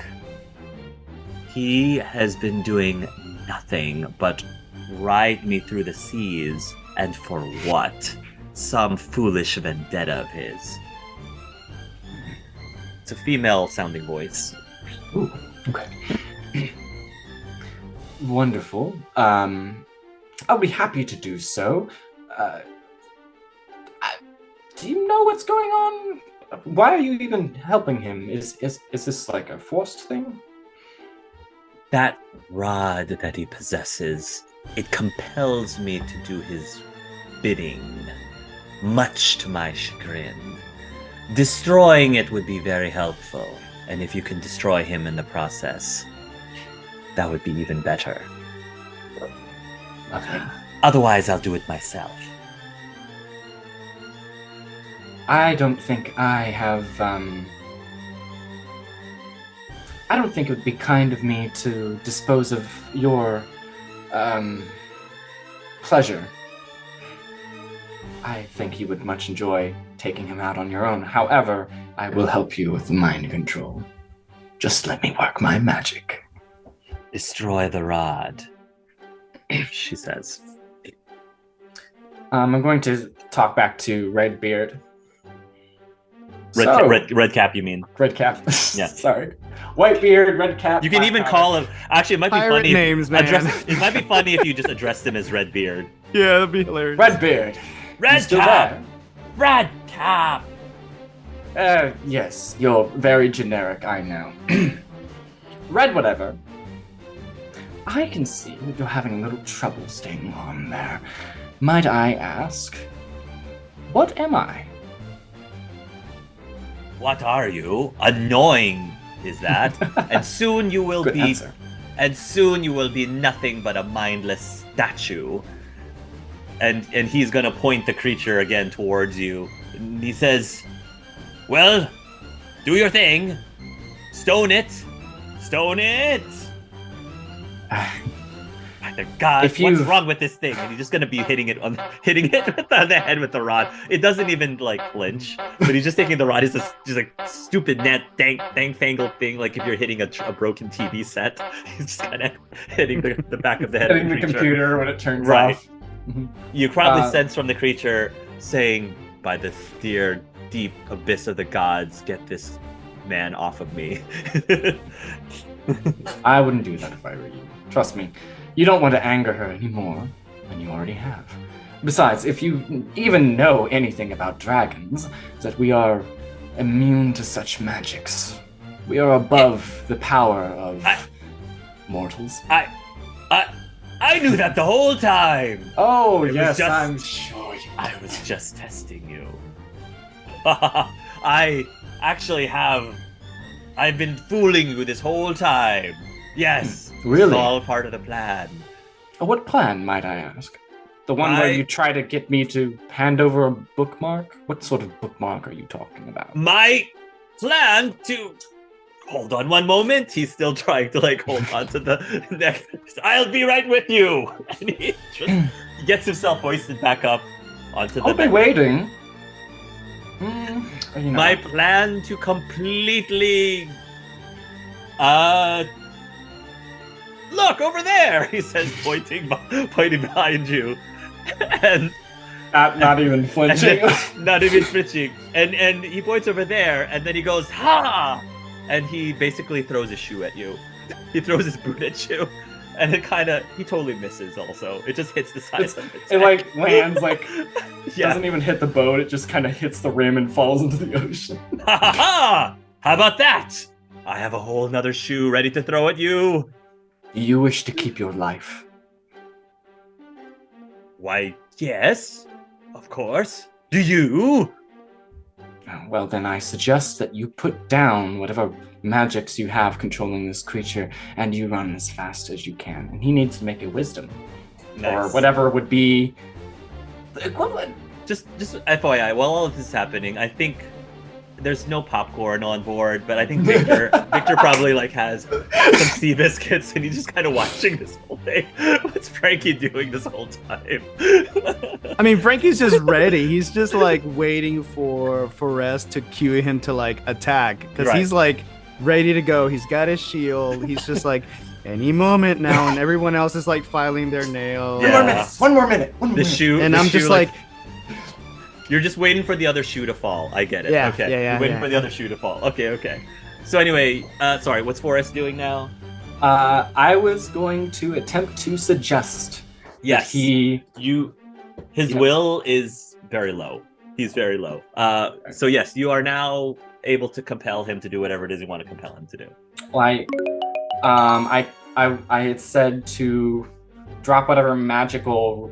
A: He has been doing nothing but ride me through the seas, and for what? Some foolish vendetta of his." It's a female-sounding voice.
B: Ooh, okay. Wonderful. I'll be happy to do so. Do you know what's going on? Why are you even helping him? Is this like a forced thing?
A: That rod that he possesses, it compels me to do his bidding, much to my chagrin. Destroying it would be very helpful, and if you can destroy him in the process, that would be even better.
B: Okay.
A: Otherwise, I'll do it myself.
B: I don't think I have. I don't think it would be kind of me to dispose of your pleasure. I think you would much enjoy taking him out on your own. However, I will help you with the mind control. Just let me work my magic.
A: Destroy the rod, she says.
B: I'm going to talk back to Redbeard.
A: Red cap, you mean?
B: Red Cap.
A: Yeah.
B: Sorry. Whitebeard, Red Cap.
A: You can even call him. Actually, it might be
C: Pirate
A: funny.
C: names, man.
A: It might be funny if you just addressed him as Redbeard.
C: Yeah, that'd be hilarious.
B: Redbeard.
A: Red
B: still
A: cap. Red cap.
B: Yes, you're very generic, I know. Red whatever. I can see that you're having a little trouble staying on there. Might I ask, what am I?
A: What are you? Annoying is that? And soon you will
B: Good
A: be
B: answer.
A: and soon you will be nothing but a mindless statue. And he's gonna point the creature again towards you. And he says, "Well, do your thing. Stone it. Stone it." My God,
B: If
A: what's
B: you-
A: wrong with this thing? And he's just gonna be hitting it on the head with the rod. It doesn't even like flinch, but he's just taking the rod. It's just like stupid net dang fangled thing. Like if you're hitting a broken TV set, he's just kind of hitting the back of the head.
B: Hitting
A: of
B: the
A: creature.
B: computer when it turns
A: Right.
B: off. Mhm.
A: You probably
B: Uh,
A: sense from the creature saying, "By the dear deep abyss of the gods, get this man off of me.
B: I wouldn't do that if I were you. Trust me. You don't want to anger her anymore than you already have. Besides, if you even know anything about dragons, that we are immune to such magics. We are above the power of mortals.
A: I knew that the whole time.
B: Oh,
A: It was
B: yes,
A: just-
B: I'm sure you
A: I was just testing you. I actually have. I've been fooling you this whole time. Yes.
B: Really?
A: It's all part of the plan.
B: What plan, might I ask? The one where you try to get me to hand over a bookmark? What sort of bookmark are you talking about?
A: My plan to. Hold on one moment. He's still trying to hold on to the neck. I'll be right with you. And he just gets himself hoisted back up onto the
B: I'll be
A: neck.
B: waiting.
A: My plan to completely look over there, he says, pointing behind you. And
B: not even flinching.
A: not even flinching. And he points over there, and then he goes, ha! And he basically throws a shoe at you. He throws his boot at you. And he totally misses also. It just hits the side of it.
B: It lands
A: Yeah.
B: doesn't even hit the boat, it just kind of hits the rim and falls into the ocean.
A: Ha ha ha! How about that? I have a whole nother shoe ready to throw at you.
B: Do you wish to keep your life?
A: Why, yes, of course. Do you?
B: Well, then I suggest that you put down whatever magics you have controlling this creature, and you run as fast as you can. And he needs to make a wisdom.
A: Nice.
B: Or whatever would be the equivalent.
A: Just FYI, while all of this is happening, I think there's no popcorn on board, but I think Victor probably has some sea biscuits, and he's just kind of watching this whole thing. What's Frankie doing this whole time?
C: I mean, Frankie's just ready. He's just waiting for Forrest to cue him to attack, because
A: Right.
C: he's ready to go. He's got his shield. He's just any moment now, and everyone else is filing their nails.
A: Yeah.
B: One more minute.
A: The shoe,
C: And
A: the
C: I'm
A: shoe,
C: just
A: you're just waiting for the other shoe to fall. I get it.
C: Yeah,
A: Okay.
C: yeah,
A: You're waiting
C: yeah.
A: for the other shoe to fall. Okay. So anyway, sorry, what's Forrest doing now?
B: I was going to attempt to suggest
A: Yes.
B: that
A: His will is very low. He's very low. So yes, you are now able to compel him to do whatever it is you want to compel him to do.
B: I had said to drop whatever magical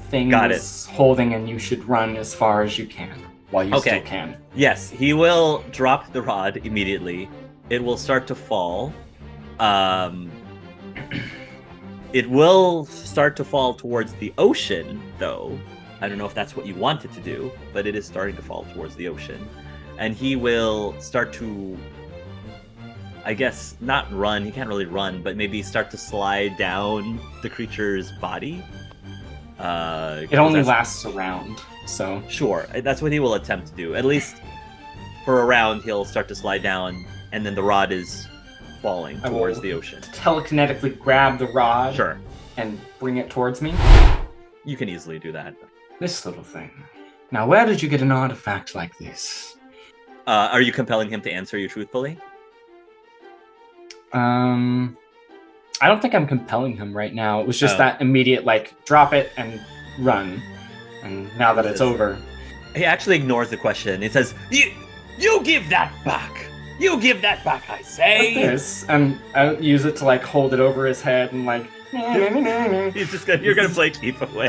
B: thing
A: Got
B: is holding, and you should run as far as you can while you still can.
A: Yes, he will drop the rod immediately. It will start to fall. It will start to fall towards the ocean, though. I don't know if that's what you wanted to do, but it is starting to fall towards the ocean. And he will start to, I guess, not run. He can't really run, but maybe start to slide down the creature's body.
B: It only lasts a round, so
A: Sure, that's what he will attempt to do. At least for a round, he'll start to slide down, and then the rod is falling
B: I will
A: towards the ocean.
B: telekinetically grab the rod
A: Sure,
B: and bring it towards me.
A: you can easily do that.
B: This little thing. Now, where did you get an artifact like this?
A: Are you compelling him to answer you truthfully?
B: I don't think I'm compelling him right now. It was just
A: Oh.
B: that immediate, drop it and run. And now that it's over,
A: He actually ignores the question. He says, "You give that back. You give that back, I say."
B: this, and I use it to hold it over his head and
A: He's just you're gonna play keep away.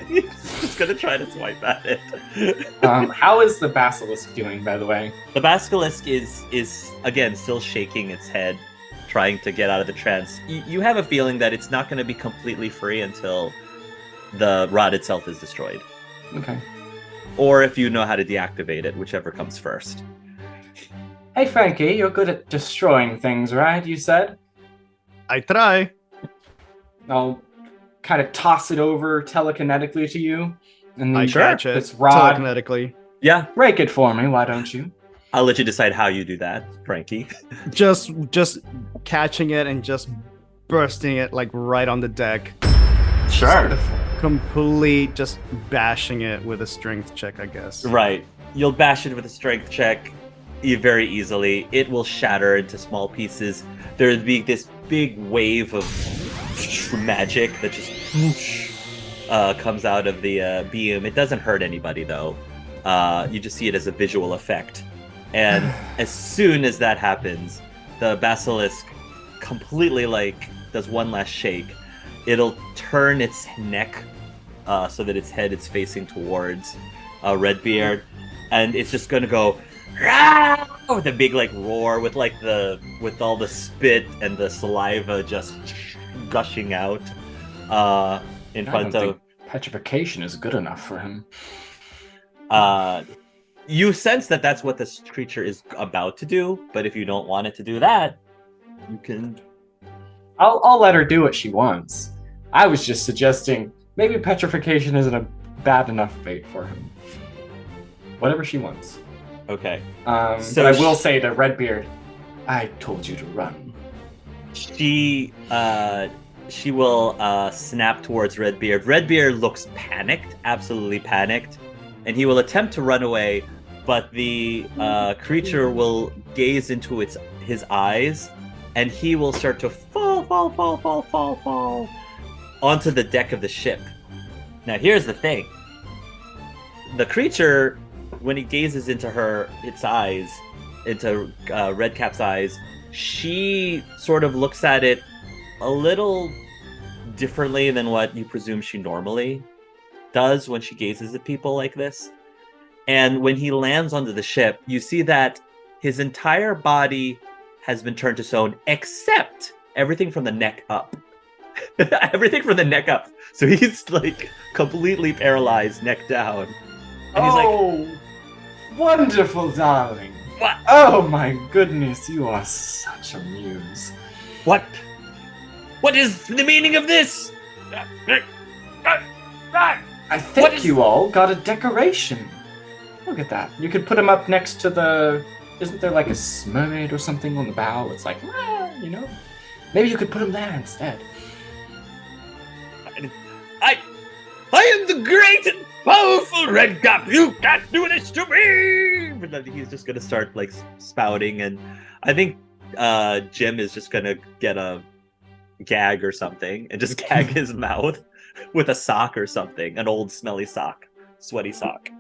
A: He's just gonna try to swipe at it.
B: How is the basilisk doing, by the way?
A: The basilisk is again still shaking its head, trying to get out of the trance. You have a feeling that it's not going to be completely free until the rod itself is destroyed,
B: Okay.
A: or if you know how to deactivate it, whichever comes first.
B: Hey, Frankie, you're good at destroying things, right? You said?
C: I try.
B: I'll kind of toss it over telekinetically to you, and
C: I
B: then
C: catch it
B: this rod.
C: telekinetically.
A: Yeah,
B: Break it for me, why don't you?
A: I'll let you decide how you do that, Frankie.
C: Just catching it and just bursting it right on the deck.
A: Sure.
C: Complete, just bashing it with a strength check, I guess.
A: Right. You'll bash it with a strength check very easily. It will shatter into small pieces. There'll be this big wave of magic that just comes out of the beam. It doesn't hurt anybody, though. You just see it as a visual effect. And as soon as that happens, the basilisk completely does one last shake. It'll turn its neck so that its head is facing towards Redbeard, and it's just gonna go with a big roar with all the spit and the saliva just gushing out in front of.
B: Petrification is good enough for him.
A: You sense that that's what this creature is about to do, but if you don't want it to do that, you can.
B: I'll let her do what she wants. I was just suggesting maybe petrification isn't a bad enough fate for him. Whatever she wants.
A: Okay.
B: So but I will say to Redbeard, I told you to run.
A: She will snap towards Redbeard. Redbeard looks panicked, absolutely panicked, and he will attempt to run away, but the creature will gaze into his eyes, and he will start to fall onto the deck of the ship. Now, here's the thing. The creature, when he gazes into its eyes, into Redcap's eyes, she sort of looks at it a little differently than what you presume she normally does when she gazes at people like this. And when he lands onto the ship, you see that his entire body has been turned to stone, except everything from the neck up. Everything from the neck up. So he's completely paralyzed, neck down. And he's
B: wonderful, darling.
A: What?
B: Oh my goodness, you are such a muse.
A: What? What is the meaning of this?
B: I think you all got a decoration. Look at that. You could put him up next to the... Isn't there a mermaid or something on the bow? It's Maybe you could put him there instead.
A: I am the great and powerful Redcap. You can't do this to me. But then he's just gonna start spouting, and I think Jim is just gonna get a gag or something and just gag his mouth with a sock or something, an old smelly sock, sweaty sock.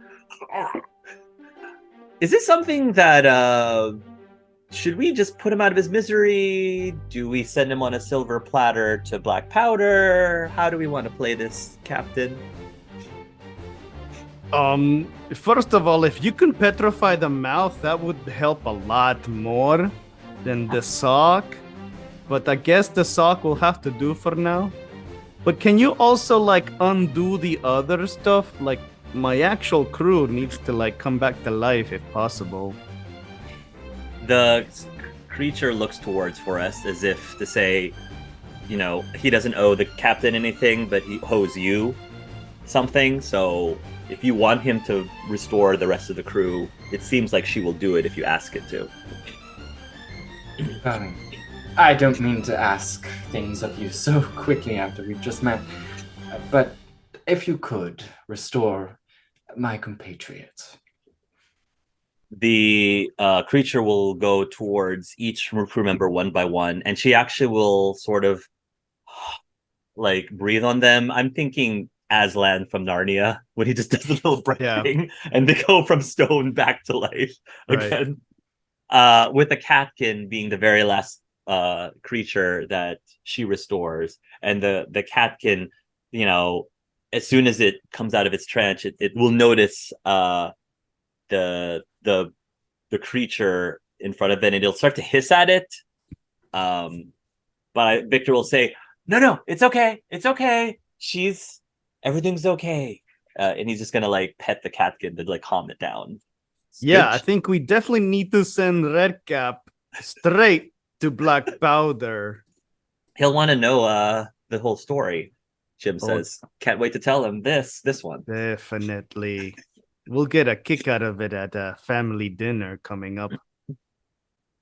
A: Is this something that should we just put him out of his misery? Do we send him on a silver platter to Black Powder? How do we want to play this, Captain?
C: First of all, if you can petrify the mouth, that would help a lot more than the sock. But I guess the sock will have to do for now. But can you also undo the other stuff? My actual crew needs to come back to life if possible.
A: The creature looks towards Forrest as if to say, he doesn't owe the captain anything, but he owes you something. So if you want him to restore the rest of the crew, it seems like she will do it if you ask it to.
B: I don't mean to ask things of you so quickly after we've just met, but if you could restore my compatriots.
A: The creature will go towards each crew member one by one, and she actually will sort of breathe on them. I'm thinking Aslan from Narnia when he just does a little breathing, and they go from stone back to life again. Right. With the catkin being the very last creature that she restores, and the catkin, as soon as it comes out of its trance, it will notice the creature in front of it, and it'll start to hiss at it. But Victor will say, "No, it's okay. It's okay. Everything's okay." And he's just gonna pet the catkin to calm it down.
C: Yeah, I think we definitely need to send Redcap straight to Black Powder.
A: He'll want to know the whole story. Jim says, "Can't wait to tell him this one."
C: Definitely. We'll get a kick out of it at a family dinner coming up.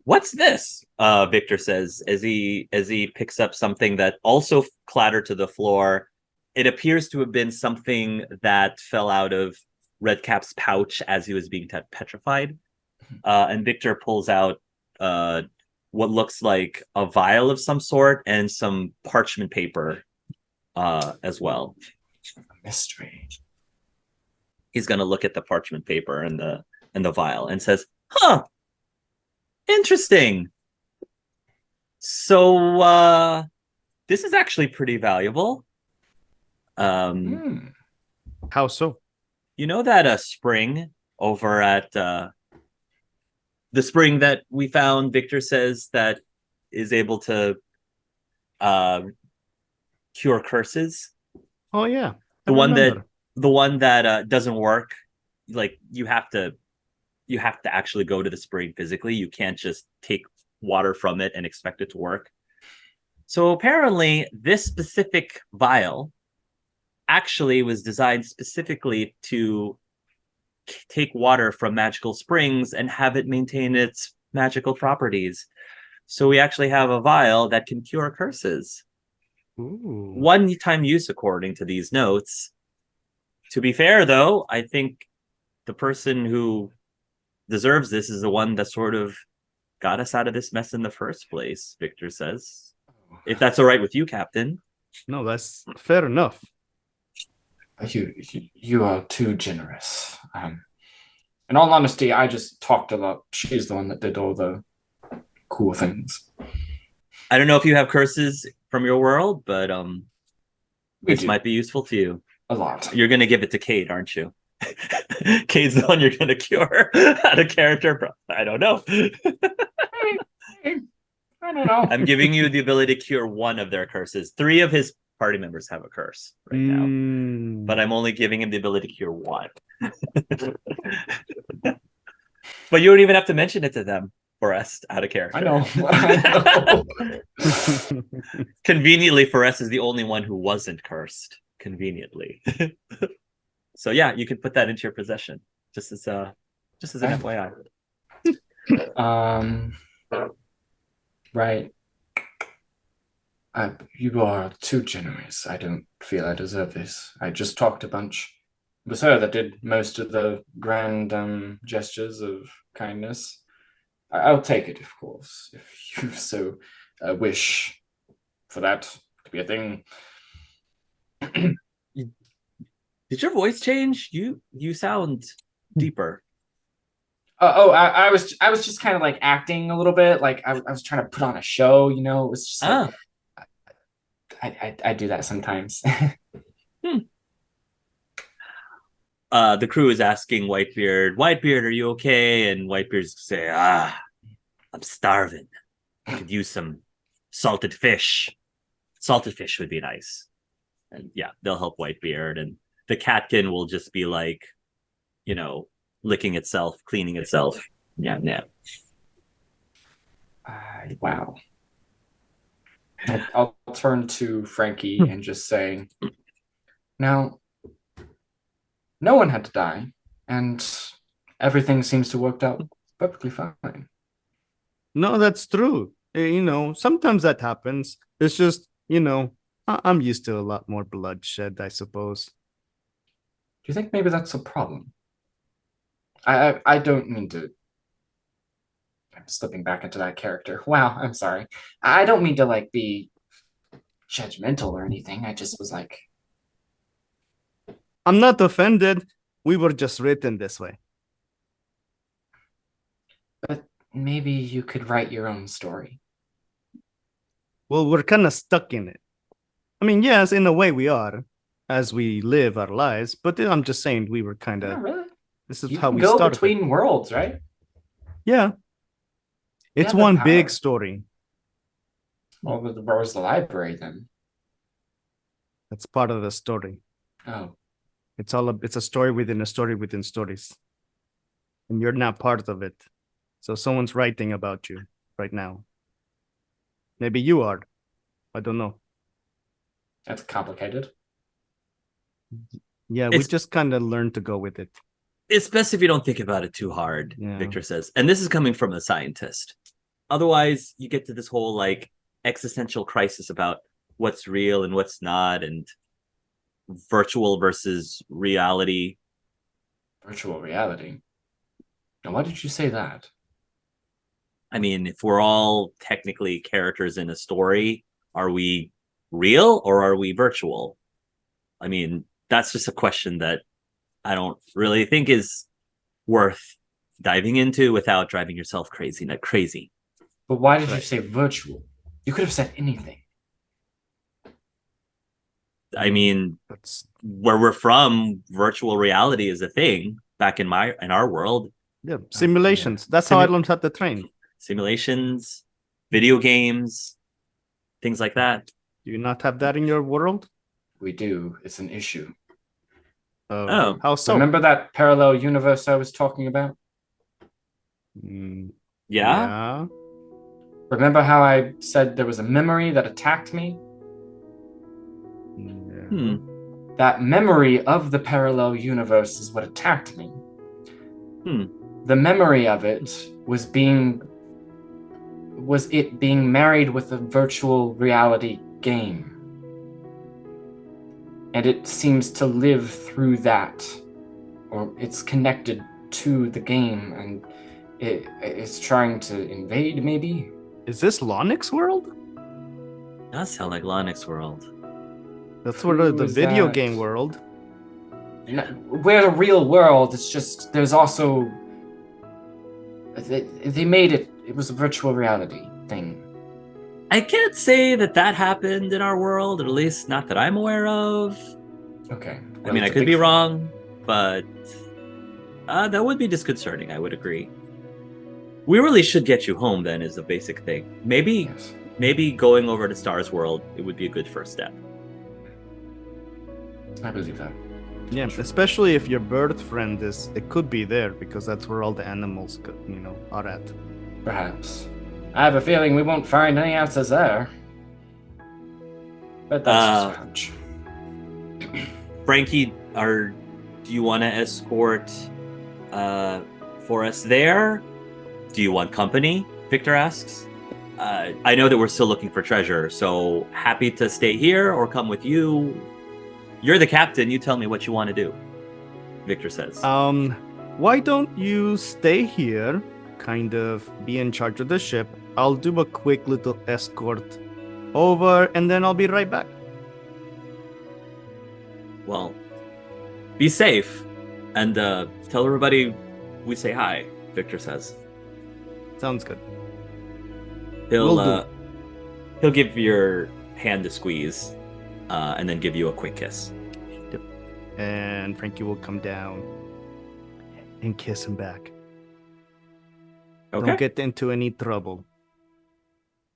A: What's this? Victor says as he picks up something that also clattered to the floor. It appears to have been something that fell out of Redcap's pouch as he was being petrified. And Victor pulls out what looks like a vial of some sort and some parchment paper as well.
B: A mystery.
A: He's going to look at the parchment paper and the vial and says, "Huh, interesting. So this is actually pretty valuable.
C: How so?
A: You know that spring over at the spring that we found, Victor says, that is able to cure curses?
C: Oh yeah,
A: the one that doesn't work. Like you have to actually go to the spring physically. You can't just take water from it and expect it to work. So apparently this specific vial actually was designed specifically to take water from magical springs and have it maintain its magical properties. So we actually have a vial that can cure curses.
C: Ooh.
A: One-time use according to these notes. To be fair, though, I think the person who deserves this is the one that sort of got us out of this mess in the first place, Victor says. If that's all right with you, Captain.
C: No, that's fair enough.
B: You are too generous. In all honesty, I just talked a lot. She's the one that did all the cool things.
A: I don't know if you have curses from your world, but this might be useful to you.
B: A lot.
A: You're going to give it to Cade, aren't you? Cade's the one you're going to cure out of character. I don't know.
B: I don't know.
A: I'm giving you the ability to cure one of their curses. 3 of his party members have a curse right now, but I'm only giving him the ability to cure one. But you don't even have to mention it to them, Forrest, out of character.
B: I know.
A: Conveniently, Forrest is the only one who wasn't cursed. Conveniently. So yeah, you can put that into your possession, just as an FYI.
B: Right. You are too generous. I don't feel I deserve this. I just talked a bunch. It was her that did most of the grand gestures of kindness. I'll take it, of course, if you so wish for that to be a thing.
A: Did your voice change? You sound deeper.
B: I was just kind of like acting a little bit, like I was trying to put on a show, you know. It was just like, I do that sometimes.
A: The crew is asking Whitebeard, "Whitebeard, are you okay?" And Whitebeard's say, "I'm starving. I could use some salted fish. Salted fish would be nice." And yeah, they'll help Whitebeard, and the catkin will just be like, licking itself, cleaning itself. Yeah.
B: Wow. I'll turn to Frankie and just say, now, no one had to die, and everything seems to have worked out perfectly fine.
C: No, that's true. Sometimes that happens. It's just, I'm used to a lot more bloodshed, I suppose.
B: Do you think maybe that's a problem? I don't mean to. I'm slipping back into that character. Wow, I'm sorry. I don't mean to be judgmental or anything. I just was like,
C: I'm not offended. We were just written this way.
B: But maybe you could write your own story.
C: Well, we're kind of stuck in it. I mean, yes, in a way we are, as we live our lives. But I'm just saying we were kind of.
B: Not really.
C: This is
B: you
C: how
B: can
C: we
B: go
C: started.
B: Between worlds, right?
C: Yeah. It's one big story.
B: Well, where was the library then?
C: That's part of the story.
B: Oh.
C: It's a story within a story within stories. And you're not part of it. So someone's writing about you right now. Maybe you are. I don't know.
B: That's complicated.
C: Yeah, we just kind of learned to go with it.
A: It's best if you don't think about it too hard,
C: Yeah.
A: Victor says. And this is coming from a scientist. Otherwise, you get to this whole existential crisis about what's real and what's not, and virtual versus reality.
B: Virtual reality. Now, why did you say that?
A: I mean, if we're all technically characters in a story, are we real or are we virtual? I mean, that's just a question that I don't really think is worth diving into without driving yourself crazy. Not crazy.
B: But why did you
C: Right.
B: say virtual? You could have said anything.
A: I mean,
C: That's
A: where we're from, virtual reality is a thing back in our world.
C: yeah, simulations. That's how I learned how to train.
A: Simulations, video games, things like that.
C: Do you not have that in your world?
B: We do. It's an issue.
A: Oh.
C: How so?
B: Remember that parallel universe I was talking about?
C: Mm,
A: Yeah?
C: yeah.
B: Remember how I said there was a memory that attacked me?
C: Yeah.
A: Hmm.
B: That memory of the parallel universe is what attacked me.
A: Hmm.
B: The memory of it was it being married with a virtual reality game. And it seems to live through that. Or it's connected to the game and it's trying to invade, maybe?
C: Is this Lonix world?
A: Does sound like Lonix World.
C: That's sort of the
B: Who is
C: video
B: that?
C: game world.
B: We're the real world. It's just there's also they made it. It was a virtual reality thing.
A: I can't say that happened in our world, or at least not that I'm aware of.
B: Okay.
A: I mean, I could be wrong, but that would be disconcerting. I would agree. We really should get you home. Then is the basic thing. Maybe going over to Star's world, it would be a good first step.
B: I believe that.
C: Yeah, especially if your bird friend it could be there because that's where all the animals, are at.
B: Perhaps. I have a feeling we won't find any answers there. But that's just a hunch.
A: Frankie, do you want to escort for us there? Do you want company? Victor asks. I know that we're still looking for treasure, so happy to stay here or come with you. You're the captain. You tell me what you want to do. Victor says.
C: Why don't you stay here, kind of be in charge of the ship? I'll do a quick little escort over, and then I'll be right back.
A: Well, be safe, and tell everybody we say hi. Victor says.
C: Sounds good.
A: He'll give your hand a squeeze, and then give you a quick kiss.
C: Yep. And Frankie will come down and kiss him back.
A: Okay.
C: Don't get into any trouble.